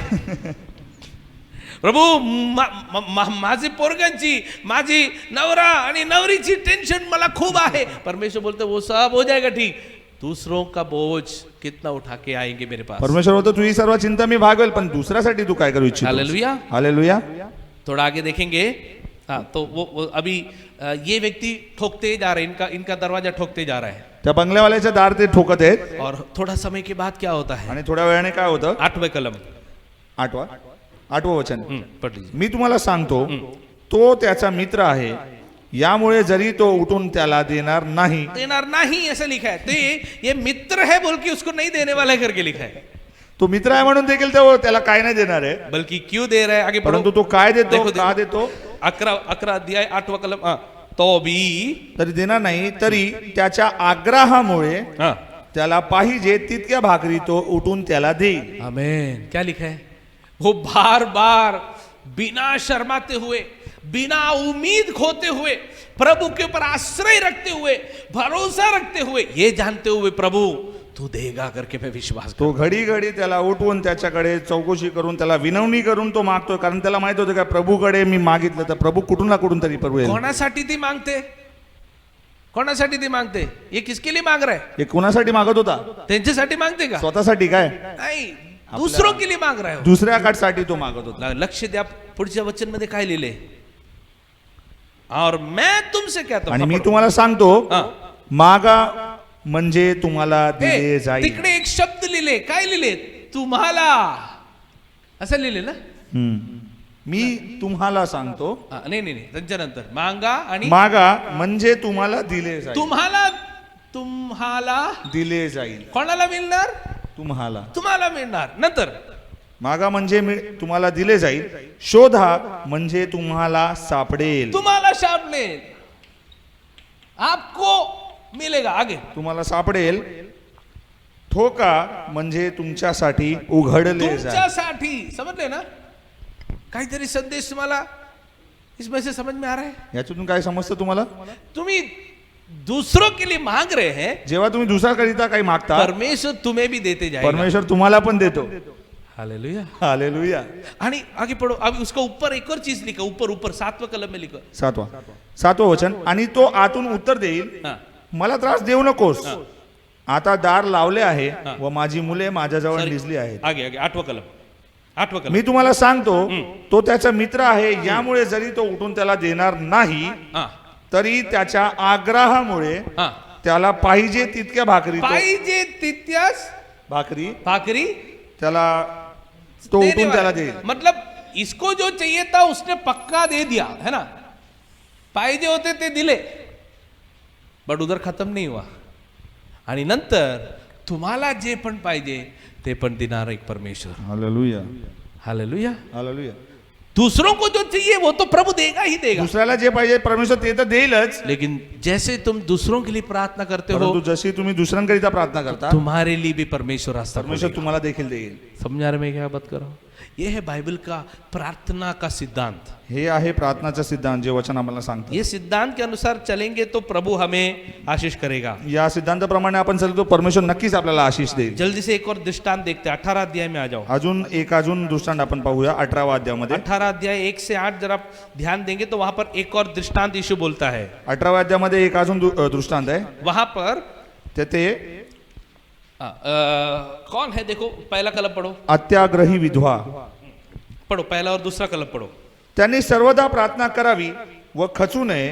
प्रभू, माझी पोरगांची, माझी नवरा आणि नवरीची टेन्शन मला खूप आहे। परमेश्वर बोलते वो सब हो जाएगा ठीक, दूसरों का बोझ कितना उठा के आएंगे मेरे पास। परमेश्वर होतो तुझी सर्व चिंता मी भागवेल, पण दुसऱ्यासाठी तू काय करू इच्छितो. हालेलुया। हालेलुया. थोड़ा आगे देखेंगे। हाँ, तो वो अभी ये व्यक्ति ठोकते जा रहे हैं, इनका दरवाजा ठोकते जा रहा है। त्या बंगल्यावाल्याच्या दार ते ठोकत आहेत. और थोड़ा समय के बाद क्या होता है? आणि थोड्या वेळाने काय होतं, 8वें कलम। आठवं वचन, पढ़ लीजिए। मी तुम्हाला सांगतो तो त्याचा मित्र आहे, यामुळे जरी तो उठून त्याला देणार नाही. देणार नहीं ऐसा लिखा है, तो ये मित्र है बोल के उसको नहीं देने वाला है करके लिखा है। तो मित्र आहे म्हणून देखील तो त्याला काय नाही देणार आहे, बल्कि क्यों दे रहा है आगे पढ़ो। परंतु तो काय देतो, देखो, का देखो। देतो, 11 अध्याय 8वां कलम। तो भी तरी देणार नाही, तरी त्याच्या आग्रहामुळे हाँ, त्याला पाहिजे तितक्या भाकरी तो उठून त्याला देईल. आमेन। क्या लिखा है? वो बार बार बिना शर्माते हुए, बिना उम्मीद खोते हुए, प्रभु के ऊपर आश्रय रखते हुए, भरोसा रखते हुए, ये जानते हुए प्रभु तू देगा करके मैं विश्वास तो घडी घडी त्याला उठवून त्याच्याकडे चौकशी करून त्याला विनवणी करून तो मागतोय, कारण त्याला माहित होतं का प्रभूकडे मी मागितलं तर प्रभू कुठून ना कुठून तरी प्रभू येईल. कोणासाठी ती मागते? कोणासाठी ती मागते? ये किसके लिए मांग रहा है? हे कुणासाठी मागत होता? त्यांच्यासाठी मागते का? स्वतःसाठी काय, नाही, दूसरों के लिए मांग रहा है। दुसऱ्याकडसाठी तो मागत होता. लक्ष द्या, पुढच्या वचन मध्ये काय लिहिले? और मैं तुमसे कहता आणि हूं, मी तुम्हाला सांगतो, हा. मागा म्हणजे तुम्हाला दिले जाईल. तिकडे एक शब्द लिहिले, काय लिहिले? तुम्हाला, असं लिहिले ना? मी तुम्हाला सांगतो, नाही नाही नाही, त्यांच्यानंतर मांगा आणि मागा म्हणजे तुम्हाला दिले जाईल. तुम्हाला, तुम्हाला दिले जाईल. कोणाला मिळणार? तुम्हाला. तुम्हाला मिळणार. नंतर मागा म्हणजे तुम्हाला दिले जाईल, शोधा म्हणजे तुम्हाला सापडेल. तुम्हाला सापडेल, आपको मिलेगा. आगे तुम्हाला सापडेल, ठोका म्हणजे तुमच्यासाठी उघडले जाईल. तुमच्यासाठी. समजले ना? काहीतरी संदेश तुम्हाला इसमें से समझ में आ रहा है? याच्यातून काय समजतं तुम्हाला? तुम्ही दूसरों के लिए मांग रहे हैं, जेव्हा तुम्ही दुसऱ्याकरिता काही मागता, परमेश्वर तुम्हें भी देते जाएगा. परमेश्वर तुम्हाला पण देतो. हालेलुया. हालेलुया. आणि आगे पढ़ो, अब उसका ऊपर एक और चीज लिखा, ऊपर 7वें कलम में लिखा। 7वं वचन, आणि तो आतून उत्तर देईल, हाँ, मला त्रास देऊ नकोस, आता दार लावले आहे हा. व माझी मुले माझ्याजवळ Sorry. निजली आहेत. आगे आगे 8वां कलम. मी तुम्हाला सांगतो तो त्याचा मित्र आहे, यामुळे जरी तो उठून त्याला देणार नाही, हाँ, तरी त्याच्या आग्रहामुळे हाँ. त्याला पाहिजे तितक्या पाहिजे तितक्यास भाकरी त्याला तो देने उठून वाला. त्याला देईल. मतलब इसको जो चाहिए था उसने पक्का दे दिया है ना. पाहिजे होते ते दिले, बट उधर खत्म नहीं हुआ. आणि नंतर तुम्हाला जे पण पाहिजे ते पण देणार एक परमेश्वर. हालेलुया. हालेलुया. हालेलुया. दूसरों को जो चाहिए वो तो प्रभु देगा ही देगा. दुसऱ्याला जे पाहिजे परमेश्वर ते तर देईलच, लेकिन जैसे तुम दूसरों के लिए प्रार्थना करते हो, परंतु जशी तुम्ही दुसऱ्यांकरिता प्रार्थना करता, तुम्हारे लिए भी परमेश्वर रास्ता परमेश्वर खोलेगा. तुम्हाला देखील देईल. समझा रहे मैं क्या बात कर रहा हूं? ये है बाइबल का प्रार्थना का सिद्धांत. हे आहे प्रार्थनाचा सिद्धांत, जे वचन आम्हाला सांगतं. ये सिद्धांत के अनुसार चलेंगे तो प्रभु हमें आशीष करेगा. या सिद्धांताप्रमाणे आपण चालतो, परमेश्वर नक्कीच आपल्याला आशीष देईल. जल्दी से एक और दृष्टांत देखते हैं. 18 अध्याय में आ जाओ. अजून दृष्टांत आपण पाहूया 18व्या अध्यायामध्ये. 18 अध्याय 1 से 8 जरा ध्यान देंगे तो वहां पर एक और दृष्टांत यीशु बोलता है. 18व्या अध्यायामध्ये एक अजून दृष्टांत आहे. वहां पर ते कौन है? देखो पहला कलम पढ़ो, अत्याग्रही विधवा. पढ़ो पहला और दूसरा कलम पढ़ो. त्यांनी सर्वदा प्रार्थना करावी व खचू नये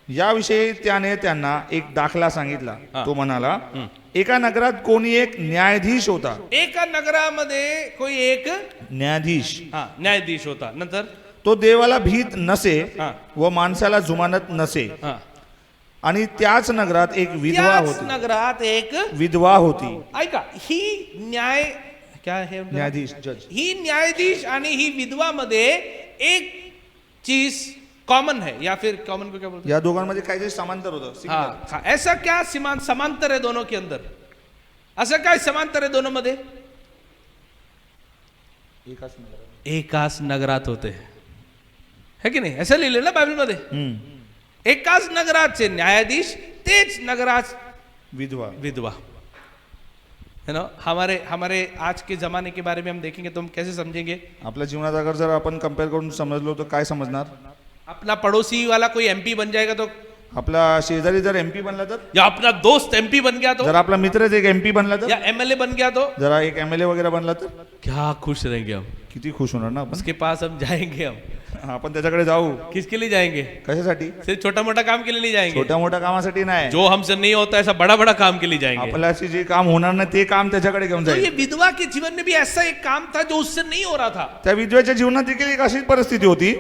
याविषयी त्याने त्यांना एक दाखला सांगितला. हा. तो म्हणाला, एका नगरात कोणी एक न्यायाधीश होता. एका नगरामध्ये कोई एक न्यायाधीश न्यायाधीश होता. नंतर तो देवाला भीत नसे हा. व माणसाला जुमानत नसे. हा. आणि त्याच नगरात एक विधवा त्याच होती. नगरात एक विधवा होती. ऐका, ही न्याय क्या है उनका? न्यायाधीश जज. ही न्यायाधीश आणि ही विधवा मध्ये एक चीज कॉमन है, या फिर कॉमन को क्या बोलते हैं? या दोघांमध्ये काहीतरी समांतर होतं. हाँ, ऐसा क्या समांतर है दोनों के अंदर? ऐसा क्या समांतर है दोनों मध्ये? एकाच नगरात होते है की नाही? असं लिहिलं ना बायबल मध्ये. एकाच नगराचे न्यायाधीश, तेच नगरात विधवा. विधवा. है ना? हमारे आज के जमाने के बारे में हम देखेंगे तो हम कैसे समझेंगे? आपल्या जीवनात अगर जर आपण कम्पेअर करून समजलो तर काय समजणार? अपना पड़ोसी वाला कोई एमपी बन जाएगा तो, आपला शेजारी जर एमपी बनला तर, या अपना दोस्त एमपी बन गया तो, जर आपला मित्रच एक एमपी बनला तर, या एमएलए बन गया तो जरा एक एमएलए वगैरे बनला तर क्या खुश रहेंगे हम. किती खुश होणार ना आपण. उसके पास हम जाएंगे. हम आपण त्याच्याकडे जाऊ. किसके लिए जाएंगे? कशासाठी? सिर्फ छोटा मोटा काम के लिए नहीं जाएंगे. छोट्या मोठ्या कामासाठी नाही. जो हमसे नहीं होता ऐसा बड़ा बड़ा काम के लिए जाएंगे. आपल्याशी जे काम होणार नाही ते काम त्याच्याकडे घेऊन तो ये जाईल. विधवा के जीवन में भी ऐसा एक काम था जो उससे नहीं हो रहा था. त्या विधवेच्या जीवनात देखील एक अशीच परिस्थिती होती.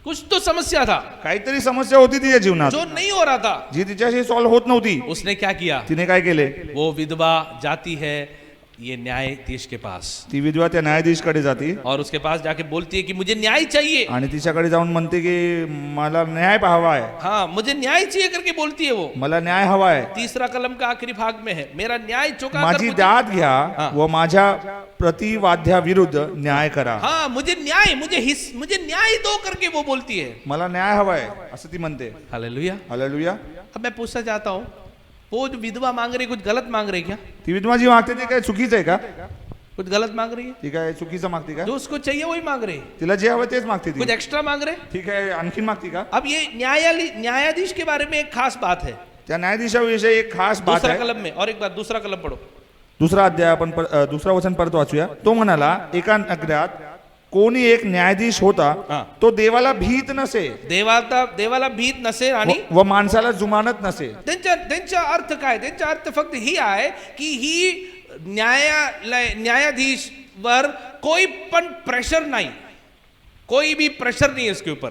कुछ तो समस्या था काहीतरी समस्या होती तिच्या जीवनात जो नहीं हो रहा था. जी तिच्याशी सॉल्व्ह होत नव्हती. उसने क्या किया? तिने काय केले? वो विधवा जाती है ये न्यायाधीश के पास, ती विधवा त्या न्यायाधीशकडे जाती और उसके पास जाके बोलती है कि मुझे न्याय चाहिए. आणि तिच्याकडे जाऊन म्हणते की मला न्याय हवा आहे. हाँ, मुझे न्याय चाहिए करके बोलती है वो. मला न्याय हवा आहे. तीसरा कलम का आखिरी भाग में है, मेरा न्याय चुका कर माझी मुझे- दाद घ्या हा. व माझ्या प्रतिवाद्याविरुद्ध न्याय करा. हाँ, मुझे न्याय दो करके वो बोलती है. मला न्याय हवा आहे असं ती म्हणते. हालेलुया. हालेलुया. अब मैं पूछना चाहता हूँ, वो जो विधवा मांग रही कुछ गलत मांग रही क्या? ती विधवा जी मागते ते काय चुकीचं आहे का? कुछ गलत मांग रही है? ती काय चुकीचं मागते का? जो उसको चाहिए वही मांग रही है. तिला जे हवं तेच मागते कुछ ती. एक्स्ट्रा मांग रहे. ठीक आहे, आणखीन मागते का? अब ये न्यायाधीश के बारे में एक खास बात है. त्या न्यायाधीशाविषयी एक खास बात दूसरा आहे. कलम में, और एक बार दूसरा कलम पढ़ो. दुसरा अध्याय आपण दुसरा वचन परत वाचूया. तो म्हणाला, एका नगरात कोणी एक न्यायाधीश होता. हा. तो देवाला भीत नसे देवाला भीत नसे आणि व माणसाला जुमानत नसे. त्यांचा अर्थ काय? त्यांचा अर्थ फक्त ही आहे की ही न्यायाधीश वर कोई पण प्रेशर नहीं, कोई भी प्रेशर नहीं है इसके ऊपर.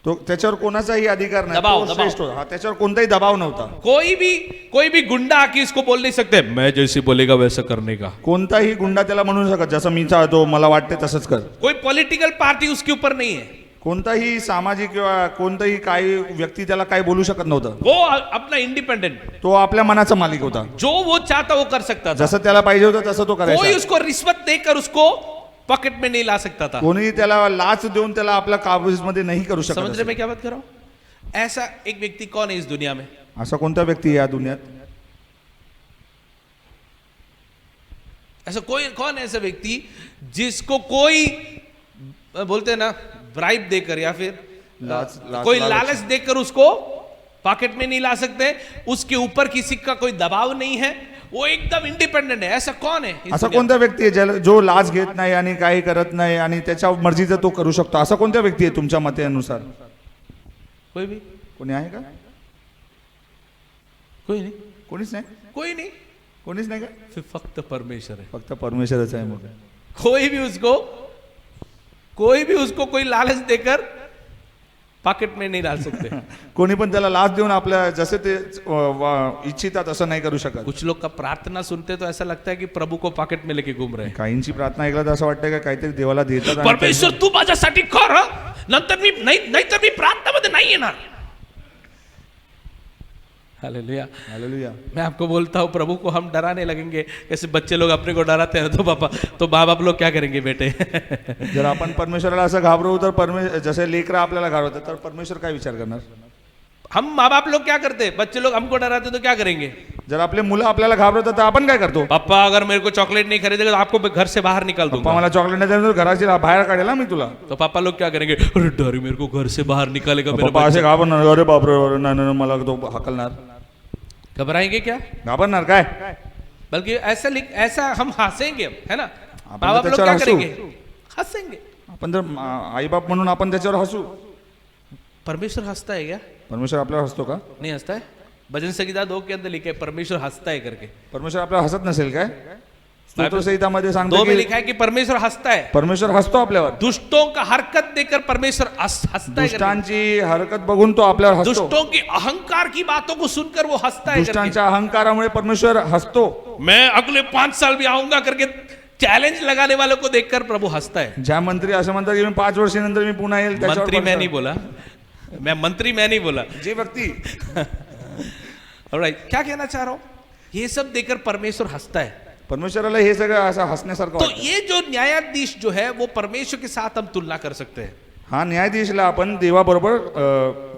तो त्याच्यावर कोणाचाही अधिकार नाही. दबाव, तो श्रेष्ठ होता. हा, त्याच्यावर कोणताही दबाव नव्हता. कोई भी गुंडा आके इसको बोल नहीं सकते मैं जैसे बोलेगा वैसा करने का. कोणताही गुंडा त्याला म्हणू शकत जसं मी चाहतो मला वाटते तसंच कर. कोई पॉलिटिकल पार्टी उसके ऊपर नहीं है. कोणताही सामाजिक किंवा कोणताही काही व्यक्ती त्याला काही बोलू शकत नव्हतं. वो अपना इंडिपेंडेंट, तो आपल्या मनाचा मालिक होता. जो वो चाहता वो कर सकता था. जसं त्याला पाहिजे होतं तसं तो कोई करायचा. उसको रिश्वत देकर उसको पॉकेट में नहीं ला सकता था. कोणी त्याला लाच देऊन त्याला आपल्या काबूमध्ये नाही करू शकत समझ रहे असेल. मैं क्या बात कर रहा हूं? ऐसा एक व्यक्ती कौन है इस दुनिया में? असा कोणता व्यक्ती आहे या दुनियात? ऐसा कौन है ऐसा व्यक्ति जिसको कोई बोलते हैं ना ब्राइब देकर या फिर कोई लालच देकर उसको पॉकेट में नहीं ला सकते, उसके ऊपर किसी का कोई दबाव नहीं है, वो एकदम इंडिपेंडेंट है. ऐसा कौन है इस असा दुनिया में? कोणता व्यक्ती आहे ज्याला जो लाच घेत नाही आणि काही करत नाही आणि त्याच्या मर्जीचं तो करू शकतो? असा कोणता व्यक्ती आहे तुमच्या मतानुसार? कोई भी? कोणी आहे का? कोई नहीं. कोणीच नाही. कोई नहीं. कोणीच नाही का? फिर फक्त परमेश्वर है. फक्त परमेश्वरच आहे. मग कोई भी उसको कोई लालच देकर पॉकेट में नहीं डाल सकते. कोणी पण त्याला लाच देऊन आपल्या जसे ते इच्छितात असं नाही करू शकत. कुछ लोग का प्रार्थना सुनते तो ऐसा लगता है कि प्रभु को पॉकेट में लेके घूम रहे हैं. काहींची प्रार्थना ऐकलं तर असं वाटतं का काहीतरी देवाला देतात आणि परमेश्वर तू माझ्यासाठी कर हं. नंतर मी नाहीतर मी प्रार्थनामध्ये नाही येणार. हालेलुया. हालेलुया. मैं आपको बोलता हूँ प्रभु को हम डराने लगेंगे, जैसे बच्चे लोग अपने को डराते हैं तो माँ बाप लोग क्या करेंगे बेटे? जर आपण परमेश्वराला असं घाबरवू तर जसे लेकरं आपल्याला घाबरतात तर परमेश्वर काय विचार करणार? हम माँ बाप लोग क्या करते हैं? बच्चे लोग हमको डराते तो क्या करेंगे? जर आपले मुलं आपल्याला घाबरवतात तर आपण काय करतो? पापा अगर मेरे को चॉकलेट नहीं खरीदेगा तो आपको घर से बाहर निकाल पप्पा दूंगा. मला चॉकलेट नाही देणार तर घराची बाहेर काढेल मी तुला. तो पापा लोग क्या करेंगे? अरे डर मेरे को घर से बाहर निकालेगा मेरा पप्पा असे बच्चा. घाबरणार. अरे बापरे, नाही नाही मला तो हाकलणार. घबराएंगे क्या? घाबरणार काय? बल्कि ऐसा हम हंसेंगे, है ना? आपण माँ बाप लोग त्याच्यावर क्या हसू. करेंगे? हंसेंगे. आपण जर आईबाप म्हणून आपण त्याच्यावर हसू, परमेश्वर हंसता है क्या? परमेश्वर आपल्यावर हसतो का? नहीं हंसता है? भजन संगीता 2 के अंदर लिखा है परमेश्वर हंसता है करके। परमेश्वर आपल्यावर हसत नसेल काय? स्तोत्रसंहितामध्ये 2 सांगतो में की लिखा है कि परमेश्वर हंसता है, परमेश्वर हसतो आपल्यावर. दुष्टों का हरकत देखकर परमेश्वर हंसता है करके। दुष्टांची हरकत बघून तो आपल्यावर हसतो. दुष्टों की अहंकार की बातों को सुनकर वो हंसता है करके। दुष्टांच्या अहंकारामुळे परमेश्वर हसतो. मैं अगले 5 साल भी आऊंगा करके चैलेंज लगाने वालों को देखकर प्रभु हंसता है। ज्या मंत्री असं म्हणतात की मी 5 वर्षानंतर मी पुन्हा येईल, त्याच्यावर मंत्री मैं नहीं परमेश्वर- बोला, मैं मंत्री मैं नहीं बोला। जे व्यक्ती ऑलराइट, क्या कहना चाह रहा हूं? ये सब देखकर परमेश्वर हंसता है। परमेश्वराला हे सगळं असं हसण्यासारखं तो वाटतं. ये जो न्यायाधीश जो है वो परमेश्वर के साथ हम तुलना कर सकते हैं। हा न्यायाधीशला आपण देवाबरोबर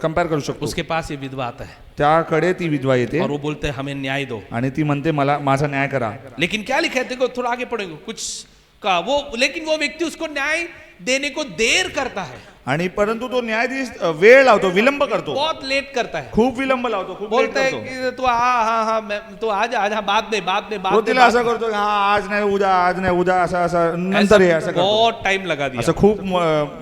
कंपेअर करू शकतो. उसके पास ये विधवा आता है त्याकडे ती विधवा येते और वो बोलते हैं हमें न्याय दो। आणि ती म्हणते मला माझा न्याय करा. लेकिन क्या लिखा है देखो, थोड़ा आगे पढ़ेंगे कुछ का वो, लेकिन वो व्यक्ति उसको न्याय देने को देर करता है, आणि परंतु तो न्यायाधीश वेळ लावतो, विलंब करतो, बहुत लेट करता है। खूप विलंब लावतो, खूप लेट बोलता है करतो. कि तू हाँ तू आज आज हाँ बाद में बाद में तो बाद तिला में असं करतो की हा आज नाही उद्या, आज नाही उद्या, असं असं नंतर ये असं करतो. बहुत टाइम लगा दिया। असं खूप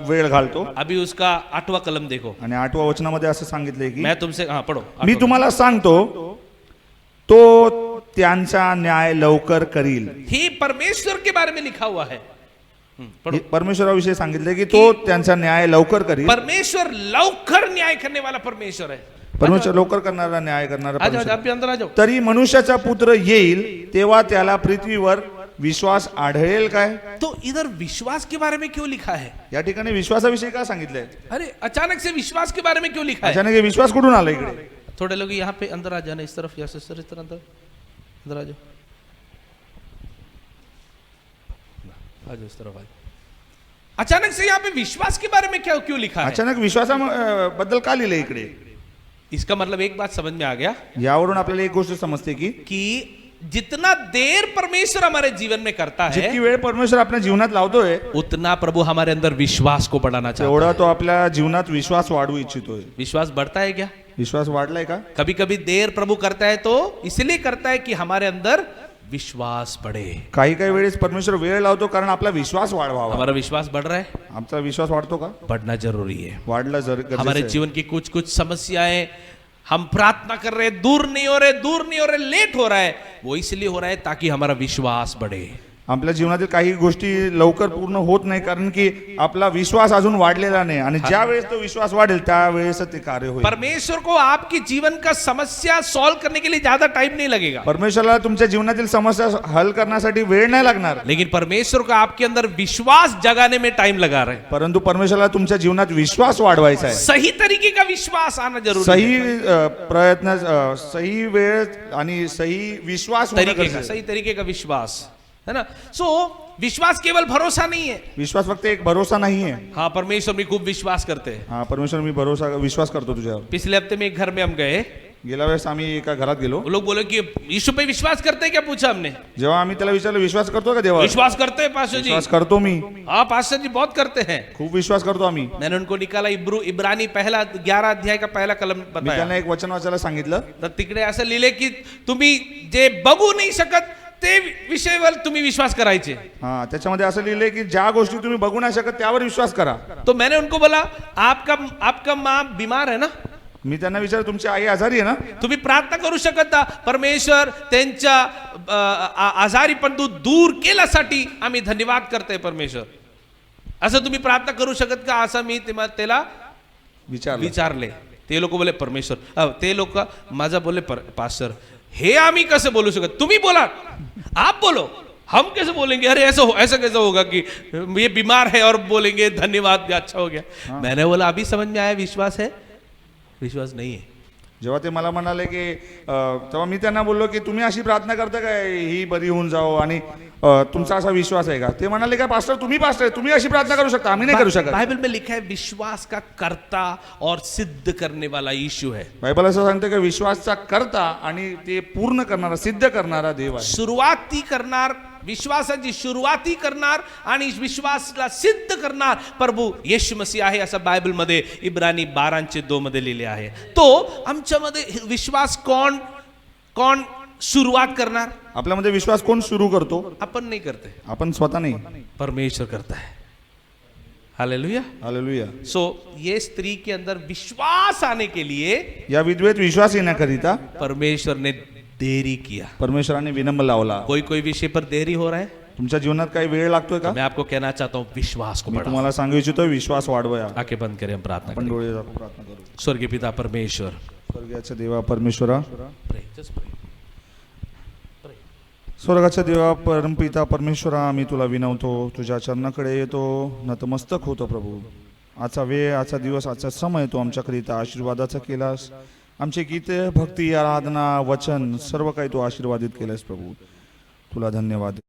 वेळ घालतो. अभी उसका 8वां कलम देखो, आणि 8व्या वचनामध्ये असं सांगितलंय की मैं तुमसे हाँ पढ़ो। मी तुम्हाला सांगतो तो त्यांचा न्याय लवकर करील. ही परमेश्वर के बारे में लिखा हुआ है। पढ़ो। परमेश्वराविषयी सांगितले की तो त्यांचा न्याय लवकर करील. परमेश्वर लवकर न्याय करने वाला परमेश्वर है। परमेश्वर लवकर करणारा, न्याय करणारा आ जाओ, परमेश्वर. आप भी अंदर आ जाओ। तरी मनुष्याचा पुत्र येईल तेव्हा त्याला पृथ्वीवर विश्वास आढळेल काय? तो इधर विश्वास के बारे में क्यों लिखा है? या ठिकाणी विश्वासाविषयी का सांगितलंय? अरे अचानक से विश्वास के बारे में क्यों लिखा है? अचानक हे विश्वास कुठून आला इकडे? थोड़े लोग यहाँ पे अंदर आ जाना, इस तरफ या इस तरफ अंदर आ जाओ, आ जाओ इस तरफ आ जाओ। अचानक से यहाँ पे विश्वास के बारे में क्या क्यों लिखा है? अचानक विश्वासाबद्दल का लिहिलंय इकडे? इसका मतलब एक बात समझ में आ गया यावरून आपल्याला एक गोष्ट समजते की जितना देर परमेश्वर हमारे जीवन में करता है, जितकी वेळ परमेश्वर आपल्या जीवनात लावतोय उतना प्रभु हमारे अंदर विश्वास को बढ़ाना चाहता तेवढा है। तो आपल्या जीवनात विश्वास वाढवू इच्छितोय. विश्वास बढ़ता है क्या? विश्वास वाढलाय का? कभी कभी देर प्रभु करता है तो इसलिए करता है कि हमारे अंदर विश्वास बढ़े। काही काही वेळेस परमेश्वर वेळ लावतो कारण आपला विश्वास वाढवावा. हमारा विश्वास बढ़ रहा है? आमचा विश्वास वाढतो का? बढ़ना जरूरी है। वाढला गरजेचं हमारे आहे. जीवन की कुछ कुछ समस्याएं, हम प्रार्थना कर रहे हैं, दूर नहीं हो रहे, लेट हो रहा है, वो इसलिए हो रहा है ताकि हमारा विश्वास बढ़े। आपल्या जीवनातील काही गोष्टी लवकर पूर्ण होत नाही कारण की आपला विश्वास अजून वाढलेला नाही आणि ज्या वेळेस तो विश्वास वाढेल त्यावेळेस ते कार्य होईल. परमेश्वर को आपकी जीवन का समस्या सॉल्व करने के लिए ज्यादा टाइम नहीं लगेगा, परमेश्वराला तुमच्या जीवनातील समस्या हल करण्यासाठी वेळ नाही लागणार, लेकिन परमेश्वर को आपके अंदर विश्वास जगाने में टाइम लगा रहे हैं। परंतु परमेश्वराला तुमच्या जीवनात विश्वास वाढवायचा आहे. सही तरीके का विश्वास आना जरूरी सही है। प्रयत्न, सही वेळ आणि सही विश्वास होणं तरीके गरजेचं का, आहे. सही तरीके का विश्वास है ना। सो विश्वास केवल भरोसा नहीं है। विश्वास फक्त एक भरोसा नाही आहे. हाँ, परमेश्वर में खूब विश्वास करते हैं। हा परमेश्वर मी विश्वास करतो तुझ्यावर. पिछले हफ्ते में एक घर में हम गए, गेल्या वेळेस आम्ही एका घरात गेलो. वो लोग बोले कि यीशु पे विश्वास करते हैं क्या, पूछा हमने। जेव्हा आम्ही त्याला विचारलं विश्वास करतो का देवा? विश्वास करते हैं पास्टर जी। विश्वास करतो मी, हाँ पास्टर जी बहुत करते हैं। खूप विश्वास करतो आम्ही. मैंने उनको निकाला इब्रानी 11 अध्याय का पहिला कलम मी बताया। त्यांना एक वचन वाचायला सांगितलं. तर तिकडे असं लिहिले की तुम्ही जे बघू नाही शकत ते विषयावर तुम्ही विश्वास करायचे। हा त्याच्यामध्ये असं लिहिलंय की ज्या गोष्टी तुम्ही बघू नाही शकत त्यावर विश्वास करा. तो मैंने उनको बोला आपका माँ बीमार है ना, मी त्यांना विचारलं तुमची आई आजारी आहे ना? तुम्ही प्रार्थना करू शकता परमेश्वर त्यांच्या आजारीपण दूर केल्यासाठी आम्ही धन्यवाद करतोय परमेश्वर, असं तुम्ही प्रार्थना करू शकत का, असं मी त्याला विचारले. ते लोक बोले परमेश्वर, ते लोक माझा बोले पास्टर हे आम्ही कसं बोलू शकत, तुम्ही बोला, आप बोलो, हम कैसे बोलेंगे, अरे ऐसा कैसे होगा कि ये बीमार है और बोलेंगे धन्यवाद अच्छा हो गया। मैंने बोला अभी समझ में आया विश्वास है, विश्वास नहीं है। जेव्हा ते मला म्हणाले की तेव्हा मी त्यांना बोललो की तुम्ही अशी प्रार्थना करता काय ही बरी होऊन जाओ आणि तुमचा असा विश्वास आहे का? ते म्हणाले काय पास्टर तुम्ही पास्टर तुम्ही अशी प्रार्थना करू शकता, आम्ही नाही करू शकत. बाइबल में लिखा है विश्वास का कर्ता और सिद्ध करने वाला यीशु है। बायबल असं सांगते की विश्वासचा कर्ता आणि ते पूर्ण करणारा, सिद्ध करणारा देव आहे. सुरुवाती करणार, विश्वासाची सुरुवाती करणार आणि विश्वासला सिद्ध करणार प्रभू येशू मसीह आहे, असं बायबल मध्ये इब्रानी 12:2 मध्ये लिहिले आहे. तो आमच्यामध्ये विश्वास कोण सुरुवात करणार? आपल्यामध्ये विश्वास कोण सुरू करतो? आपण नाही करते, आपण स्वतः नाही, परमेश्वर करता है. हालेलुया। हालेलुया। सो ये स्त्री के अंदर विश्वास आने के लिए या विधवेत विश्वास येण्याकरिता परमेश्वर ने देरी किया। परमेश्वराने विलंब लावला। कोई विषय पर देरी हो रहा है, तुमच्या जीवनात काही वेळ लागतोय का? मैं आपको कहना चाहता हूँ विश्वास को मी बढ़ाओ। तुम्हाला सांगू इच्छितो विश्वास वाढवूया। आंखें बंद करें, हम प्रार्थना आपण करें। डोळे झाकून प्रार्थना करू। स्वर्गीय पिता परमेश्वर, स्वर्गाच्या देवा परमेश्वरा, Pray, just pray. स्वर्गाच्या देवा परमपिता परमेश्वरा, आम्ही तुला विनवतो, तुझ्या चरणाकडे येतो, नतमस्तक होतो प्रभू। आजचा वेळ, आजचा दिवस, आजचा समय तू आमच्याकरिता आशीर्वादाचा केलास। आमचे गीत, भक्ती, आराधना, वचन सर्व काही तू आशीर्वादित केलंस प्रभू, तुला धन्यवाद।